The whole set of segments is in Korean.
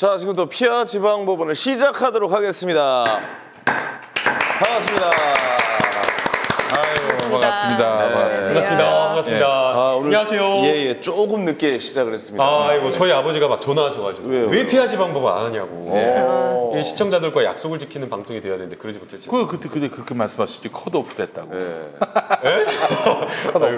자, 지금부터 피아 지방법원을 시작하도록 하겠습니다. 반갑습니다. 아유, 반갑습니다. 네. 반갑습니다. 반갑습니다. 오늘 안녕하세요. 예, 조금 늦게 시작을 했습니다. 아이고 저희 아버지가 막 전화하셔가지고 왜요? 왜 피아 지방법원 안 하냐고. 어. 이 시청자들과 약속을 지키는 방송이 돼야 되는데 그러지 못했죠. 그때 그렇게 말씀하시지 컷오프 됐다고. 예.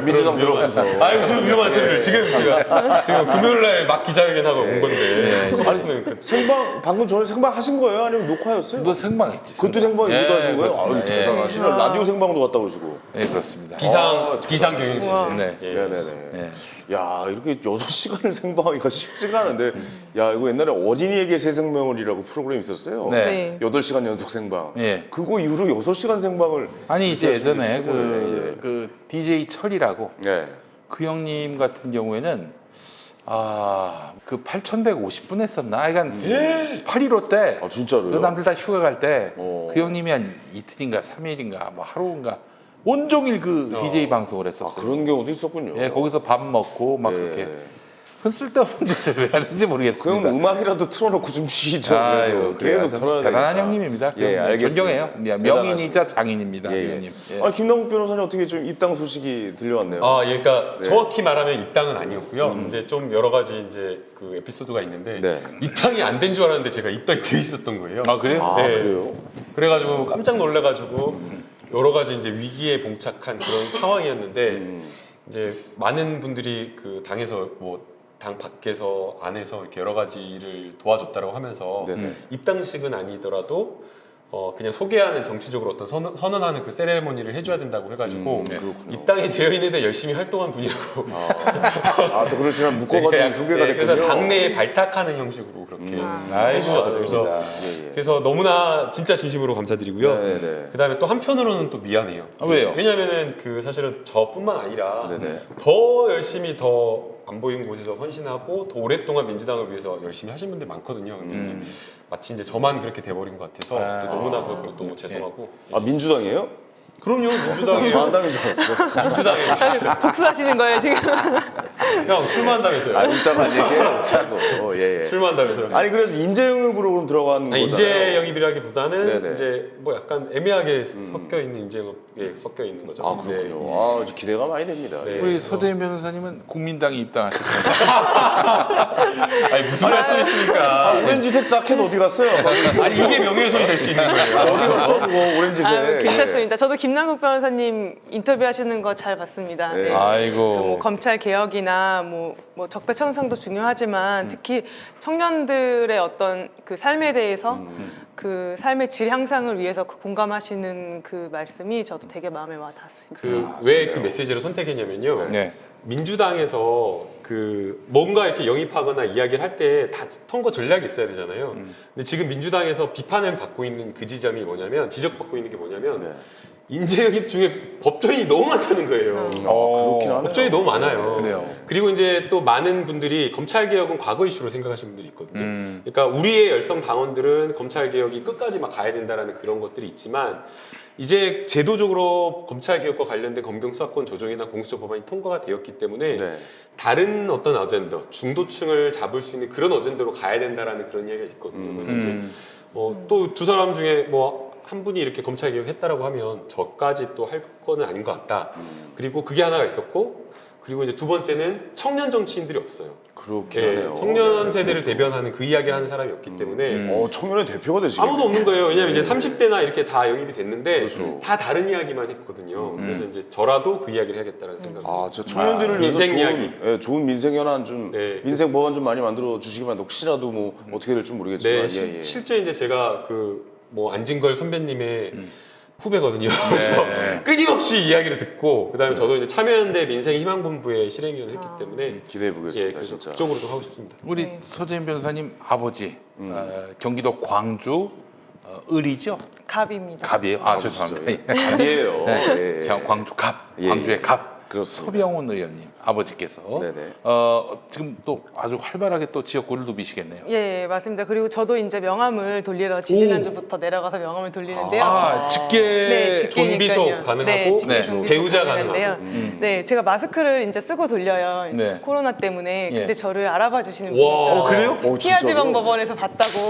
민주당 들어갔어. 아이고 좀 위험한 소리를 지금 금요일날 막 기자회견하고 온 건데. 예. 하시면 그 생방 방금 전에 생방 하신 거예요? 아니면 녹화였어요? 너 생방했지. 그것도 생방이 예, 못 하신 거예요? 그렇습니다. 아유, 대단하시네. 라디오 생방도 갔다 오시고. 예, 그렇습니다. 비상 경영실. 네. 예. 네네네. 예. 야, 이렇게 6시간을 생방하기가 쉽지가 않은데, 야, 이거 옛날에 어린이에게 새 생명을이라고 프로그램이 있었어요. 네. 8시간 연속 생방. 예. 그거 이후로 6시간 생방을. 아니 이제 예전에 예. 그 DJ 철이라고 예. 그 형님 같은 경우에는 그 8,150분 했었나? 그러니까 8.15 때 아, 진짜로요? 그 남들 다 휴가 갈 때 어. 그 형님이 한 이틀인가 3일인가 뭐 하루인가 온종일 그 DJ 방송을 아, 했었어요. 그런 경우도 있었군요. 예, 거기서 밥 먹고 막 예. 그렇게 그 쓸데없는 짓을 왜 하는지 모르겠습니다. 그건 음악이라도 틀어놓고 좀 쉬죠. 아유, 계속 그래요. 틀어야 대단한 되니까. 형님입니다. 예, 알겠습니다. 존경해요. 명인이자 장인입니다. 예, 이 예. 형님. 예. 아니, 김남국 변호사님 어떻게 좀 입당 소식이 들려왔네요. 예, 그러니까 네. 정확히 말하면 입당은 아니었고요. 이제 좀 여러 가지 이제 그 에피소드가 있는데 네. 입당이 안 된 줄 알았는데 제가 입당이 돼 있었던 거예요. 아 그래요? 아, 네. 그래요? 그래가지고 깜짝 놀래가지고 여러 가지 이제 위기에 봉착한 그런 상황이었는데 이제 많은 분들이 그 당에서 뭐 당 밖에서 안에서 이렇게 여러 가지를 도와줬다고 하면서 네네. 입당식은 아니더라도 그냥 소개하는 정치적으로 어떤 선언하는 그 세레모니를 해줘야 된다고 해가지고 그렇군요. 입당이 되어 있는데 열심히 활동한 분이라고. 또 그러시면 묶어가지고 소개가 됐군요. 그래서 당내에 발탁하는 형식으로 그렇게 해주셨어요. 그래서, 예, 예. 그래서 너무나 진짜 진심으로 감사드리고요. 네네. 그다음에 또 한편으로는 또 미안해요. 왜요? 왜냐면은 그 사실은 저뿐만 아니라 네네. 더 열심히 더 안 보이는 곳에서 헌신하고 더 오랫동안 민주당을 위해서 열심히 하신 분들 많거든요. 근데 이제 마치 이제 저만 그렇게 돼버린 것 같아서 또 너무나 그것도 너무 죄송하고. 민주당이에요? 그럼요, 민주당이 자한당인 줄 알았어. 민주당에 복수하시는 거예요 지금? 형 출마한다면서요? 웃자고 한 얘기예요. 웃자고. 예. 출마한다면서요? 아니 그래서 인재 영입으로 그럼 들어간 거잖아요. 인재 영입이라기보다는 네네. 이제 뭐 약간 애매하게 섞여 있는 인재 영입에 섞여 있는 거죠. 아, 그렇군요. 네. 기대가 많이 됩니다. 네. 예. 우리 서대인 변호사님은 국민당에 입당하셨어요. 아니 무슨 말씀이십니까? 오렌지색 자켓 어디 갔어요? 아니 이게 명예훼손이 될 수 있는 거예요. 어디 갔어 그거 오렌지색? 괜찮습니다. 저도 김남국 변호사님 인터뷰하시는 거 잘 봤습니다. 네. 네. 아이고. 뭐 검찰 개혁이나 뭐 적폐청산도 중요하지만 특히 청년들의 어떤 그 삶에 대해서 그 삶의 질 향상을 위해서 그 공감하시는 그 말씀이 저도 되게 마음에 와 닿았습니다. 왜 그 메시지를 선택했냐면요. 네. 민주당에서 그 뭔가 이렇게 영입하거나 이야기를 할 때 다 선거 전략이 있어야 되잖아요. 근데 지금 민주당에서 비판을 받고 있는 그 지점이 뭐냐면 지적받고 있는 게 뭐냐면 네. 인재 영입 중에 법조인이 너무 많다는 거예요. 그렇긴 하네요. 법조인이 너무 많아요. 그래요. 그리고 이제 또 많은 분들이 검찰 개혁은 과거 이슈로 생각하시는 분들이 있거든요. 그러니까 우리의 열성 당원들은 검찰 개혁이 끝까지 막 가야 된다라는 그런 것들이 있지만 이제 제도적으로 검찰 개혁과 관련된 검경 수사권 조정이나 공수처 법안이 통과가 되었기 때문에 네. 다른 다른 어떤 어젠더, 중도층을 잡을 수 있는 그런 어젠더로 가야 된다라는 그런 이야기가 있거든요. 그래서 이제 또 두 사람 중에 뭐 한 분이 이렇게 검찰 개혁했다라고 하면 저까지 또 할 거는 아닌 것 같다. 그리고 그게 하나가 있었고, 그리고 이제 두 번째는 청년 정치인들이 없어요. 그렇긴 예, 하네요. 청년 네. 세대를 대변하는 그 이야기를 하는 사람이 없기 때문에 청년의 대표가 되시겠네요. 아무도 없는 거예요. 왜냐면 네. 이제 30대나 이렇게 다 영입이 됐는데 그렇죠. 다 다른 이야기만 했거든요. 그래서 이제 저라도 그 이야기를 해야겠다는 생각이. 저 청년들을 위해서 민생 좋은, 이야기. 좋은 민생 현안 좀 네. 민생 법안 좀 많이 만들어 주시기 바랍니다. 혹시라도 뭐 어떻게 될지 모르겠지만 네, 실제 이제 제가 그 뭐 안진걸 선배님의 후배거든요. 그래서 끊임없이 이야기를 듣고 그다음에 저도 이제 참여연대 민생희망본부의 실행위원을 했기 때문에 기대해 보겠습니다. 그래서 진짜. 그쪽으로 좀 하고 싶습니다. 우리 서대인 변호사님 아버지 경기도 광주 을이죠? 갑입니다. 갑이에요. 죄송합니다. 아니에요. 네. 예. 광주 갑. 예, 광주의 예. 갑. 그렇습니다. 서병훈 의원님 아버지께서 네네. 지금 또 아주 활발하게 또 지역구를 누비시겠네요. 예, 맞습니다. 그리고 저도 이제 명함을 돌리러 지지난주부터 내려가서 명함을 돌리는데요. 아, 직계 네, 직계니까요. 존비속 가능하고 네, 직계 네. 존비속 배우자 가능한데요. 가능하고. 네, 제가 마스크를 이제 쓰고 돌려요. 네. 코로나 때문에. 예. 근데 저를 알아봐 주시는 분이 와, 있더라고요. 그래요? 진짜로? 피아지방법원에서 봤다고.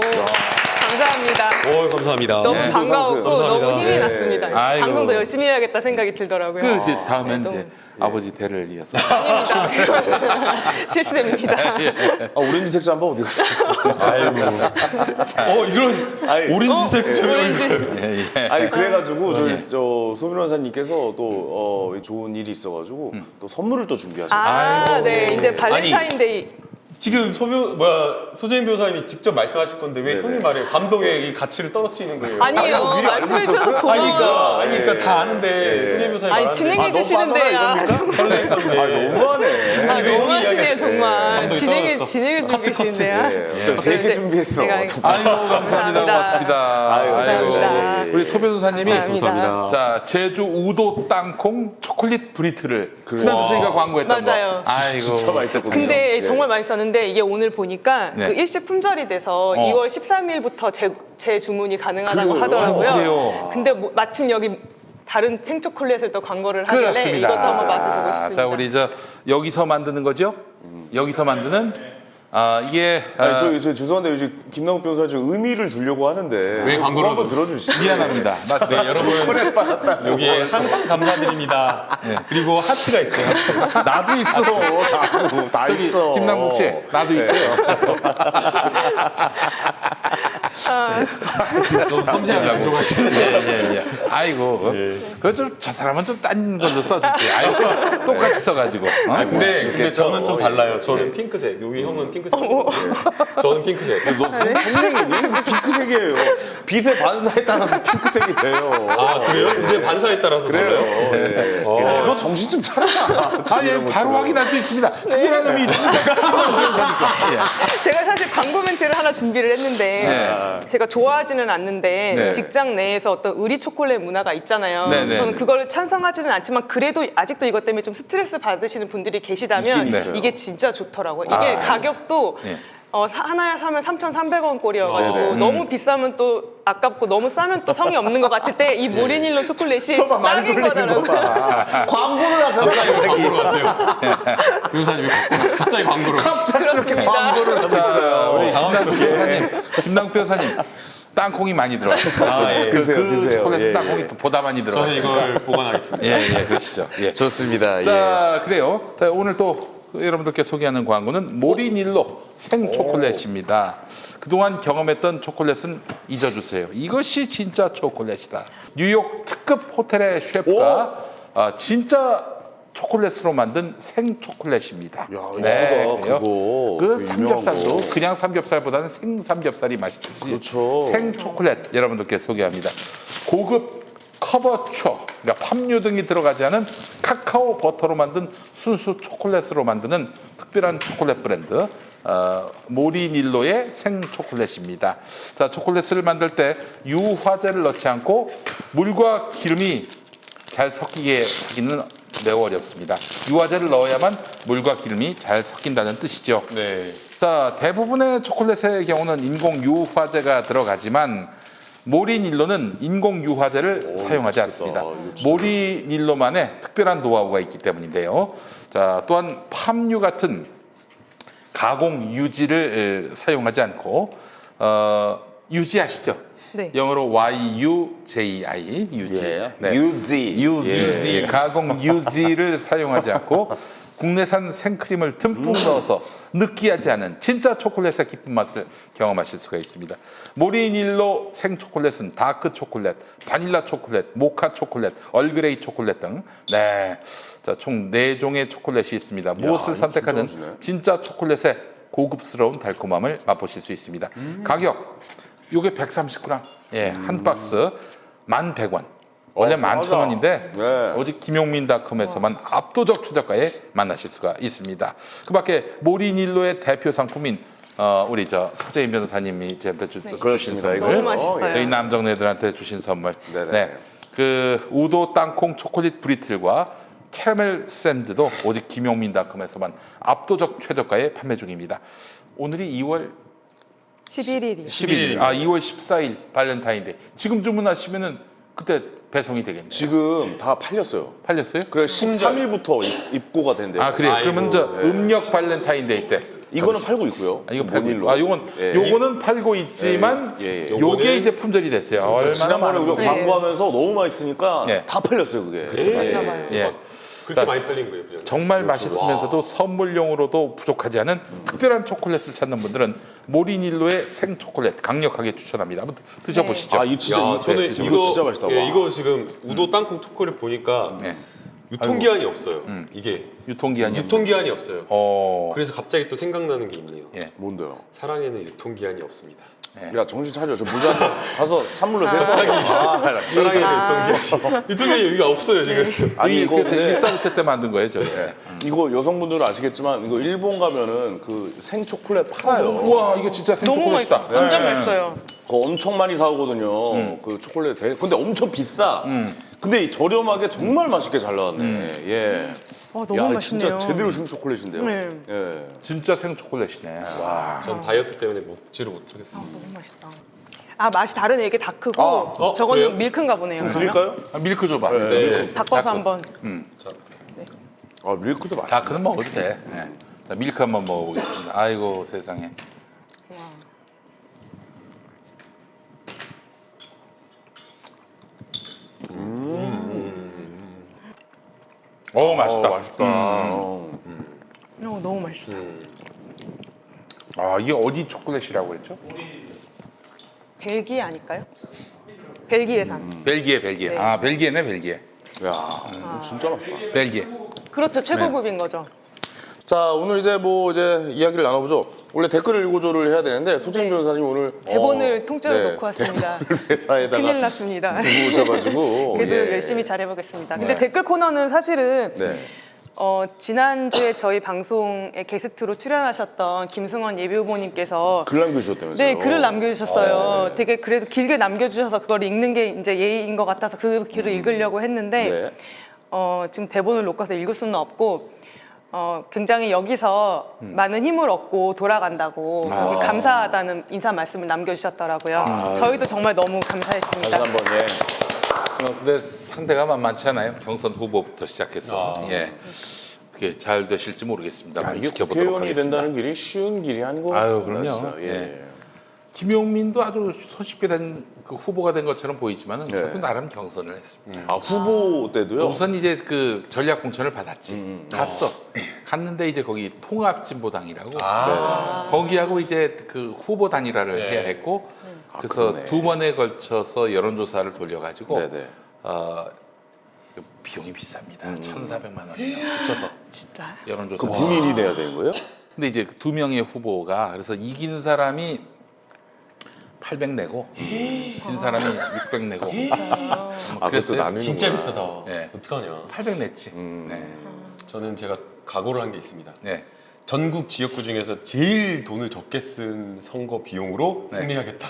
감사합니다. 오, 감사합니다. 너무 네. 반가웠고 감사합니다. 너무 힘이 네. 났습니다. 아이고. 방송 더 열심히 해야겠다 생각이 들더라고요. 그 이제 다음엔 네, 이제 너무- 아버지 대를 이어서 아닙니다. 실수됩니다. 아, 오렌지색 잠바 어디 갔어요? 아이고. 이런 아니, 오렌지색 오렌지. 예, 예. 아니 그래가지고 저희 예. 소 변호사님께서 또 좋은 일이 있어가지고 또 선물을 또 준비하셨어요. 아, 아이고. 네. 이제 발렌타인데이. 지금 소재인 변호사님이 직접 말씀하실 건데 왜 네네. 형이 말해요? 감동의 이 가치를 떨어뜨리는 거예요. 아니에요. 이거 미리 알고 말씀해 주셔서 있었어요? 고마워요. 그러니까 다 아는데 예. 소재인 변호사님 아니, 말하는데 진행해 너무 주시는데, 빠져라 아, 이겁니까? 설레는 건데. 아 너무하네. 아, 왜 너무 형이 하시네요, 이야기해? 정말. 감동이 진행해 떨어졌어. 주시는데요. 예. 저 세 개 준비했어. 제가 아이고 감사합니다. 감사합니다. 고맙습니다. 아이고, 감사합니다. 아이고. 예, 예. 우리 소 변호사님이 감사합니다. 자 제주 우도 땅콩 초콜릿 브리트를 그래. 지난주 저희가 광고했던 맞아요. 거. 아이고 진짜 맛있었거든요. 근데 예. 정말 맛있었는데 이게 오늘 보니까 네. 그 일시 품절이 돼서 2월 13일부터 재 주문이 가능하다고 그래요? 하더라고요. 그래요? 근데 마침 여기 다른 생초콜릿을 또 광고를 하길래 그렇습니다. 이것도 한번 맛을 보고 싶습니다. 자 우리 여기서 만드는 거죠? 여기서 만드는 이게 아니, 저 죄송한데 요즘 김남욱 변호사 지금 의미를 두려고 하는데 왜 그거 광고를 한번 들어주시죠. 미안합니다. 맞습니다. 네, 여러분 여기에 항상 감사드립니다. 네. 그리고 하트가 있어요. 나도 있어. 나도 다 저기 있어. 김남국 씨 나도 있어요. 좀 섬세하게 들어가시네. 예예예. 아이고 예. 그저 사람은 좀 딴 걸로 써주지. 아이고 똑같이 써가지고. 어? 근데 저는 좀 달라요. 저는 네. 핑크색. 여기 형은 핑크색이거든요. 저는 핑크색. 너 선생님이 핑크색이에요. 빛의 반사에 따라서 핑크색이 돼요. 아 그래요? 이제 반사에 따라서 그래요. 달라요? 예. 어. 너 정신 좀 차려. 아예 바로 확인할 수 있습니다. 특별한 의미 있습니다. 예. 제가 사실 광고 멘트를 하나 준비를 했는데 네. 제가 좋아하지는 않는데 네. 직장 내에서 어떤 의리 초콜릿 문화가 있잖아요. 네, 네, 저는 네. 그거를 찬성하지는 않지만 그래도 아직도 이것 때문에 좀 스트레스 받으시는 분들이 계시다면 있긴 있어요. 이게 진짜 좋더라고요. 이게 아. 가격도 네. 하나에 사면 3,300원 꼴이어가지고 네, 네. 너무 비싸면 또 아깝고 너무 싸면 또 성의 없는 것 같을 때 이 모리닐로 초콜릿이 저봐 많이 딱인 돌리는 거 거더라고요. 봐. 광고를 하잖아 갑자기. 광고로 가세요. 변호사님이 갑자기 광고로. 갑작스럽게 그렇습니다. 광고를 하고 자 있어요. 우리 당황스럽게. 김남국 변호사님 땅콩이 많이 들어갔어요. 아, 예. 드세요, 드세요. 초콜릿 예, 땅콩이 예. 보다 많이 저는 들어갔어요. 이걸 보관하겠습니다. 예예 그러시죠. 예. 좋습니다. 예. 자 그래요. 자 오늘 또 여러분들께 소개하는 광고는 모리닐로 생 초콜릿입니다. 그동안 경험했던 초콜릿은 잊어주세요. 이것이 진짜 초콜릿이다. 뉴욕 특급 호텔의 셰프가 진짜 초콜릿으로 만든 생 초콜릿입니다. 야, 이거다, 그래요. 그거. 그 그 삼겹살도 유명한 거. 그냥 삼겹살보다는 생 삼겹살이 맛있듯이 그렇죠. 생 초콜릿 여러분들께 소개합니다. 고급 커버초, 그러니까 팜유 등이 들어가지 않은 카카오 버터로 만든 순수 초콜릿으로 만드는 특별한 초콜릿 브랜드 모리닐로의 생 초콜릿입니다. 자, 초콜릿을 만들 때 유화제를 넣지 않고 물과 기름이 잘 섞이게 하기는 매우 어렵습니다. 유화제를 넣어야만 물과 기름이 잘 섞인다는 뜻이죠. 네. 자, 대부분의 초콜릿의 경우는 인공 유화제가 들어가지만 모리닐로는 인공 유화제를 사용하지 맛있겠다. 않습니다. 이거 진짜 모리닐로만의 특별한 노하우가 있기 때문인데요. 자, 또한 팜유 같은 가공 유지를 사용하지 않고 유지 아시죠? 네. 영어로 YUJI 유지. 예. 네. 유지. 유지, 예. 가공 유지를 사용하지 않고 국내산 생크림을 듬뿍 넣어서 느끼하지 않은 진짜 초콜릿의 깊은 맛을 경험하실 수가 있습니다. 모리닐로 생초콜릿은 다크 초콜릿, 바닐라 초콜릿, 모카 초콜릿, 얼그레이 초콜릿 등 자, 총 4종의 초콜릿이 있습니다. 무엇을 이거 선택하든 진짜 맛있네. 진짜 초콜릿의 고급스러운 달콤함을 맛보실 수 있습니다. 가격 요게 130g, 예, 한 박스 1,100원. 원래 맞아. 11,000원인데 네. 오직 김용민닷컴에서만 압도적 최저가에 만나실 수가 있습니다. 그밖에 모리닐로의 대표 상품인 우리 서재인 변호사님이 저한테 주신 그렇습니다. 선물, 이거 너무 맛있어요. 저희 남정네들한테 주신 선물, 네네. 네, 그 우도 땅콩 초콜릿 브리틀과 캐러멜 샌드도 오직 김용민닷컴에서만 압도적 최저가에 판매 중입니다. 오늘이 2월 11일이요. 11일, 2월 14일 발렌타인데이. 지금 주문하시면은 그때 배송이 되겠네요. 지금 다 팔렸어요. 팔렸어요? 그래 13일부터 입고가 된대요. 아 그래요. 아이고, 그러면 저 네. 음력 발렌타인데이 때. 이거는 팔고 있고요. 이거 지금 팔고 모닐로. 있고. 요건 예. 요거는 팔고 있지만 예, 예. 요게 요거는 이제 품절이 됐어요. 얼마나 지난번에 많은 우리가 거. 네. 광고하면서 너무 맛있으니까 예. 다 팔렸어요 그게. 예. 봐요. 예. 그렇게 자, 많이 팔린 거예요. 그냥. 정말 그렇죠. 맛있으면서도 선물용으로도 부족하지 않은 특별한 초콜릿을 찾는 분들은 모리닐로의 생 초콜릿 강력하게 추천합니다. 한번 드셔보시죠. 아, 이 진짜 야, 저는 이거 이거 진짜 맛있다. 예, 와. 이거 지금 우도 땅콩 초콜릿 보니까 네. 유통기한이 없어요. 이게 유통기한이 유통기한이 없어요. 그래서 그래서 갑자기 또 생각나는 게 있네요. 예. 뭔데요? 사랑에는 유통기한이 없습니다. 야 정신 차려. 저 물잔 가서 찬물로 씻어. 아, 사랑에는 유통기한이 여기가 없어요 지금. 아니 이거 그래서 근데 일사부터 때 만든 거예요, 저게. 이거 여성분들은 아시겠지만 이거 일본 가면은 그 생초콜릿 팔아요. 우와, 이거 진짜 생 너무 초콜릿이다. 맛있다. 완전 예. 맛있어요. 그거 엄청 많이 사오거든요. 그 초콜릿 되게. 근데 엄청 비싸. 근데 이 저렴하게 정말 맛있게 잘 나왔네. 예. 너무 야, 맛있네요. 진짜 제대로 생초콜릿인데요. 네. 예. 진짜 생 초콜릿이네. 와. 전 다이어트 때문에 먹지를 못하겠어요. 너무 맛있다. 아마시 다르네. 이게 다크고 어, 저거는 그래요? 밀크인가 보네요. 좀 그러면? 드릴까요? 밀크 줘봐. 네. 바꿔서 한번. 아 밀크도 맛있어. 다크는 먹어도 돼. 예. 자, 밀크 한번 먹어보겠습니다. 아이고 세상에. 와. 맛있다. 맛있다. 너무 맛있어. 아, 이게 어디 초콜릿이라고 했죠? 벨기에 아닐까요? 벨기에산. 벨기에. 네. 아, 벨기에네, 벨기에. 야, 이거 진짜 맛있다. 벨기에. 그렇죠. 최고급인 거죠. 자, 오늘 이제 이야기를 나눠보죠. 원래 댓글을 읽어줘를 해야 되는데 소진 네. 변호사님 오늘 대본을 통째로 네, 놓고 왔습니다. 대본을 회사에다가 큰일 났습니다. 두고 오셔가지고 그래도 예. 열심히 잘해보겠습니다. 근데 네. 댓글 코너는 사실은 네. 지난주에 저희 방송에 게스트로 출연하셨던 김승원 예비후보님께서 글 남겨주셨다면서요? 네, 글을 남겨주셨어요. 네. 되게 그래도 길게 남겨주셔서 그걸 읽는 게 이제 예의인 것 같아서 그 글을 읽으려고 했는데 네. 지금 대본을 놓고서 읽을 수는 없고 굉장히 여기서 많은 힘을 얻고 돌아간다고 거기 감사하다는 인사 말씀을 남겨주셨더라고요. 저희도 정말 너무 감사했습니다. 다시 한번 예. 근데 상대가 만만치 않아요. 경선 후보부터 시작해서. 예. 어떻게 잘 되실지 모르겠습니다. 야, 한번 이게 지켜보도록 국회의원이 하겠습니다. 된다는 길이 쉬운 길이 아닌 것 아유, 같습니다. 그럼요. 진짜. 예. 김용민도 아주 손쉽게 된 그 후보가 된 것처럼 보이지만은 네. 저도 나름 경선을 했습니다. 아 후보 때도요? 우선 이제 그 전략 공천을 받았지. 갔어. 갔는데 이제 거기 통합진보당이라고. 거기하고 이제 그 후보 단일화를 네. 해야 했고, 그래서 그러네. 두 번에 걸쳐서 여론조사를 돌려가지고 네네. 비용이 비쌉니다. 1,400만 원이요. 붙여서 진짜. 여론조사. 그 본인이 내야 되는 거예요? 근데 이제 두 명의 후보가 그래서 이긴 사람이 800 내고 진 사람이 600 내고 아 그것도 그랬어요? 나누는구나. 진짜 비싸다. 네. 어떡하냐. 800 냈지. 음. 네. 저는 제가 각오를 한 게 있습니다. 네. 전국 지역구 중에서 제일 돈을 적게 쓴 선거 비용으로 네. 승리하겠다.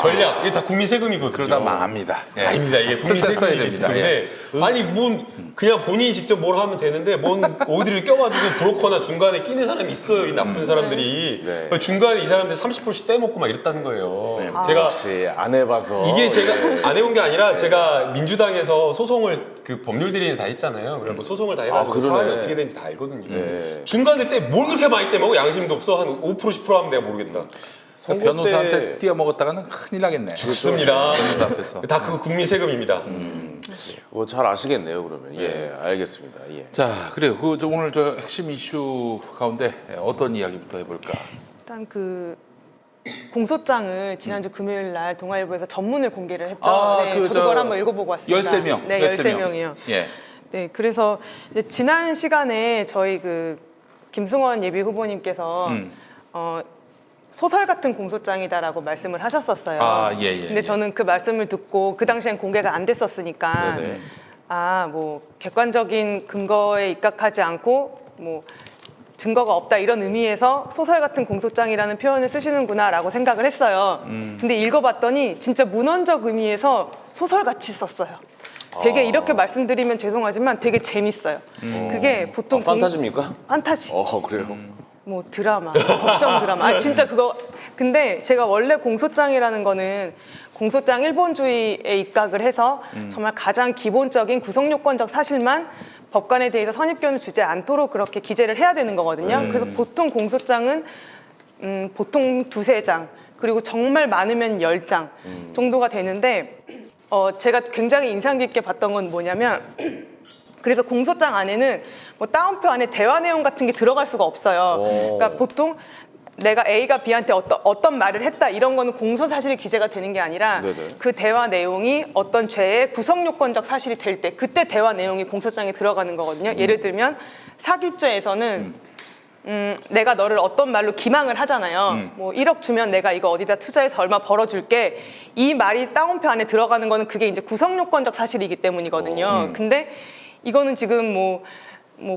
전략. 이게 다 국민 세금이거든요. 그러다 망합니다. 예. 아닙니다. 이게 국민 쓸데 써야 세금이기 됩니다. 때문에 아니 뭔 그냥 본인이 직접 뭘 하면 되는데 뭔 어디를 껴가지고 브로커나 중간에 끼는 사람이 있어요. 이 나쁜 사람들이 네. 중간에 이 사람들이 30%씩 떼먹고 막 이랬다는 거예요. 네, 제가 역시 안 해봐서 이게 예. 제가 안 해본 게 아니라 제가 민주당에서 소송을 그 법률들이 다 했잖아요. 그리고 소송을 다 해가지고 그러네. 사안이 어떻게 되는지 다 알거든요. 네. 중간에 때 뭘 그렇게 많이 떼먹어? 양심도 없어. 한 5% 10% 하면 내가 모르겠다. 선거 변호사한테 때- 뛰어먹었다가는 큰일 나겠네. 좋습니다. 변호사 앞에서. 다 그거 국민 세금입니다. 잘 아시겠네요 그러면. 예, 알겠습니다. 예. 자, 그래요. 오늘 저 핵심 이슈 가운데 어떤 이야기부터 해볼까? 일단 그 공소장을 지난주 금요일 날 동아일보에서 전문을 공개를 했죠. 아, 네, 그 저도 저 그걸 한번 읽어보고 왔습니다. 13명. 네, 13명이요. 예. 네, 그래서 이제 지난 시간에 저희 그 김승원 예비 후보님께서 소설 같은 공소장이다라고 말씀을 하셨었어요. 아, 예, 예. 근데 저는 그 말씀을 듣고 그 당시엔 공개가 안 됐었으니까 네네. 뭐 객관적인 근거에 입각하지 않고 뭐 증거가 없다 이런 의미에서 소설 같은 공소장이라는 표현을 쓰시는구나라고 생각을 했어요. 근데 읽어봤더니 진짜 문헌적 의미에서 소설같이 썼어요. 되게 이렇게 말씀드리면 죄송하지만 되게 재밌어요. 그게 보통 판타지입니까? 판타지. 그래요. 뭐 드라마, 걱정 드라마. 아 진짜 그거. 근데 제가 원래 공소장이라는 거는 공소장 일본주의에 입각을 해서 정말 가장 기본적인 구성요건적 사실만 법관에 대해서 선입견을 주지 않도록 그렇게 기재를 해야 되는 거거든요. 그래서 보통 공소장은 보통 2-3장 그리고 정말 많으면 10장 정도가 되는데 제가 굉장히 인상 깊게 봤던 건 뭐냐면 그래서 공소장 안에는 뭐 따옴표 안에 대화 내용 같은 게 들어갈 수가 없어요. 그러니까 보통 내가 A가 B한테 어떤 말을 했다 이런 거는 공소 사실이 기재가 되는 게 아니라 네네. 그 대화 내용이 어떤 죄의 구성 요건적 사실이 될 때 그때 대화 내용이 공소장에 들어가는 거거든요. 예를 들면 사기죄에서는 내가 너를 어떤 말로 기망을 하잖아요. 뭐 1억 주면 내가 이거 어디다 투자해서 얼마 벌어줄게. 이 말이 따옴표 안에 들어가는 거는 그게 이제 구성 요건적 사실이기 때문이거든요. 근데 이거는 지금 뭐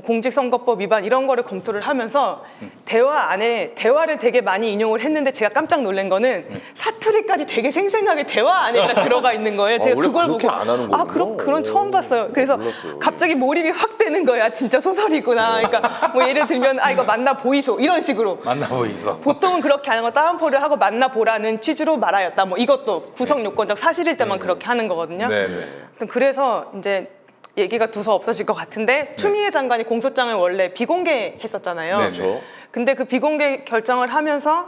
공직선거법 위반 이런 거를 검토를 하면서 대화 안에 대화를 되게 많이 인용을 했는데 제가 깜짝 놀란 거는 사투리까지 되게 생생하게 대화 안에가 들어가 있는 거예요. 제가 원래 그걸 그렇게 보고 안 하는 거군요. 그런 처음 봤어요. 그래서 몰랐어요. 갑자기 몰입이 확 되는 거야. 진짜 소설이구나. 그러니까 뭐 예를 들면 이거 만나 보이소 이런 식으로. 만나고 있어. 보통은 그렇게 하는 거 따옴표를 하고 만나보라는 취지로 말하였다. 뭐 이것도 구성 요건적 사실일 때만 그렇게 하는 거거든요. 네네. 아무튼 그래서 이제 얘기가 두서 없어질 것 같은데 추미애 장관이 공소장을 원래 비공개했었잖아요. 네, 그렇죠. 근데 그 비공개 결정을 하면서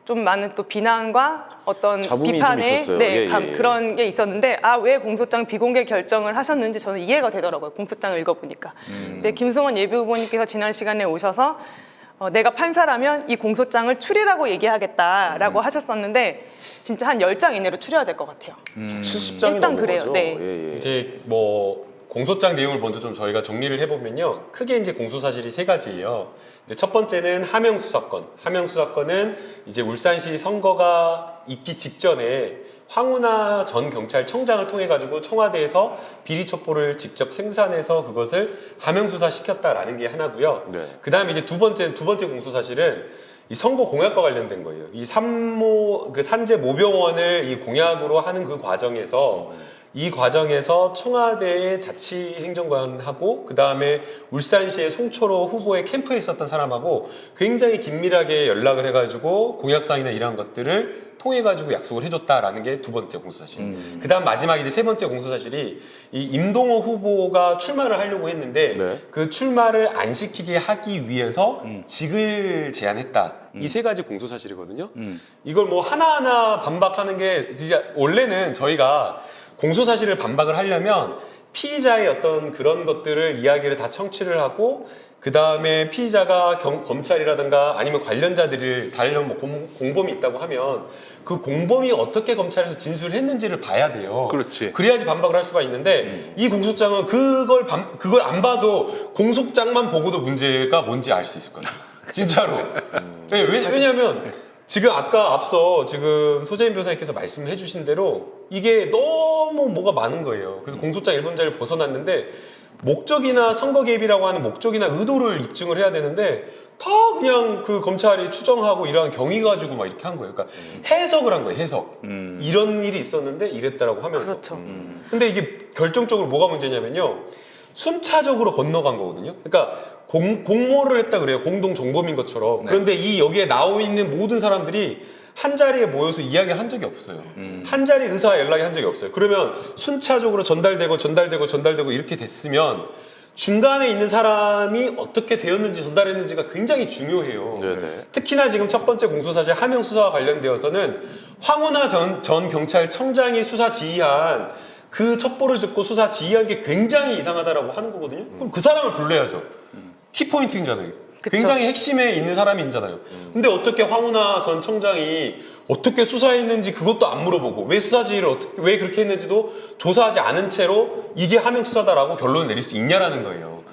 좀 많은 또 비난과 어떤 잡음이 좀 비판의 있었어요. 예. 그런 게 있었는데 왜 공소장 비공개 결정을 하셨는지 저는 이해가 되더라고요. 공소장을 읽어보니까. 근데 김승원 예비후보님께서 지난 시간에 오셔서 내가 판사라면 이 공소장을 추리라고 얘기하겠다라고 하셨었는데 진짜 한 10장 이내로 추려야 될 것 같아요. 70장이 일단 넘은 그래요. 거죠. 네. 예. 이제 뭐 공소장 내용을 먼저 좀 저희가 정리를 해보면요. 크게 이제 공소 사실이 3가지예요. 첫 번째는 하명수사건. 하명수사건은 이제 울산시 선거가 있기 직전에 황운하 전 경찰청장을 통해 가지고 청와대에서 비리 첩보를 직접 생산해서 그것을 하명수사 시켰다라는 게 하나고요. 네. 그다음에 이제 두 번째 공소 사실은 이 선거 공약과 관련된 거예요. 이 그 산재 모병원을 이 공약으로 하는 그 과정에서 이 과정에서 청와대의 자치행정관하고 그 다음에 울산시의 송철호 후보의 캠프에 있었던 사람하고 굉장히 긴밀하게 연락을 해가지고 공약사항이나 이러한 것들을 통해가지고 약속을 해줬다라는 게 두 번째 공소사실. 그 다음 마지막 이제 세 번째 공소사실이 이 임동호 후보가 출마를 하려고 했는데 네. 그 출마를 안 시키게 하기 위해서 직을 제안했다. 이 3가지 공소사실이거든요. 이걸 뭐 하나하나 반박하는 게 진짜 원래는 저희가 공소사실을 반박을 하려면 피의자의 어떤 그런 것들을 이야기를 다 청취를 하고 그 다음에 피의자가 검찰이라든가 아니면 관련자들을 다른 뭐 공범이 있다고 하면 그 공범이 어떻게 검찰에서 진술을 했는지를 봐야 돼요. 그렇지. 그래야지 반박을 할 수가 있는데 이 공소장은 그걸 안 봐도 공소장만 보고도 문제가 뭔지 알 수 있을 거예요. 진짜로. 네, 왜냐하면 지금 아까 앞서 지금 소재인 변호사님께서 말씀을 해주신 대로 이게 너무 뭐가 많은 거예요. 그래서 공소장 1번자를 벗어났는데 목적이나 선거 개입이라고 하는 목적이나 의도를 입증을 해야 되는데 다 그냥 그 검찰이 추정하고 이러한 경위 가지고 막 이렇게 한 거예요. 그러니까 해석을 한 거예요. 해석. 이런 일이 있었는데 이랬다라고 하면서. 그렇죠. 근데 이게 결정적으로 뭐가 문제냐면요. 순차적으로 건너간 거거든요. 그러니까 공모를 했다 그래요. 공동 정범인 것처럼. 그런데 여기에 나와 있는 모든 사람들이 한 자리에 모여서 이야기를 한 적이 없어요. 한 자리 의사와 연락이 한 적이 없어요. 그러면 순차적으로 전달되고 이렇게 됐으면 중간에 있는 사람이 어떻게 되었는지 전달했는지가 굉장히 중요해요. 네네. 특히나 지금 첫 번째 공소사실 하명 수사와 관련되어서는 황운하 전 경찰청장이 수사 지휘한 그 첩보를 듣고 수사 지휘한 게 굉장히 이상하다라고 하는 거거든요. 그럼 그 사람을 불러야죠. 키포인트인잖아요. 그쵸. 굉장히 핵심에 있는 사람이잖아요. 근데 어떻게 황운하 전 청장이 어떻게 수사했는지 그것도 안 물어보고 왜 수사 지휘를 왜 그렇게 했는지도 조사하지 않은 채로 이게 하명 수사다라고 결론을 내릴 수 있냐라는 거예요.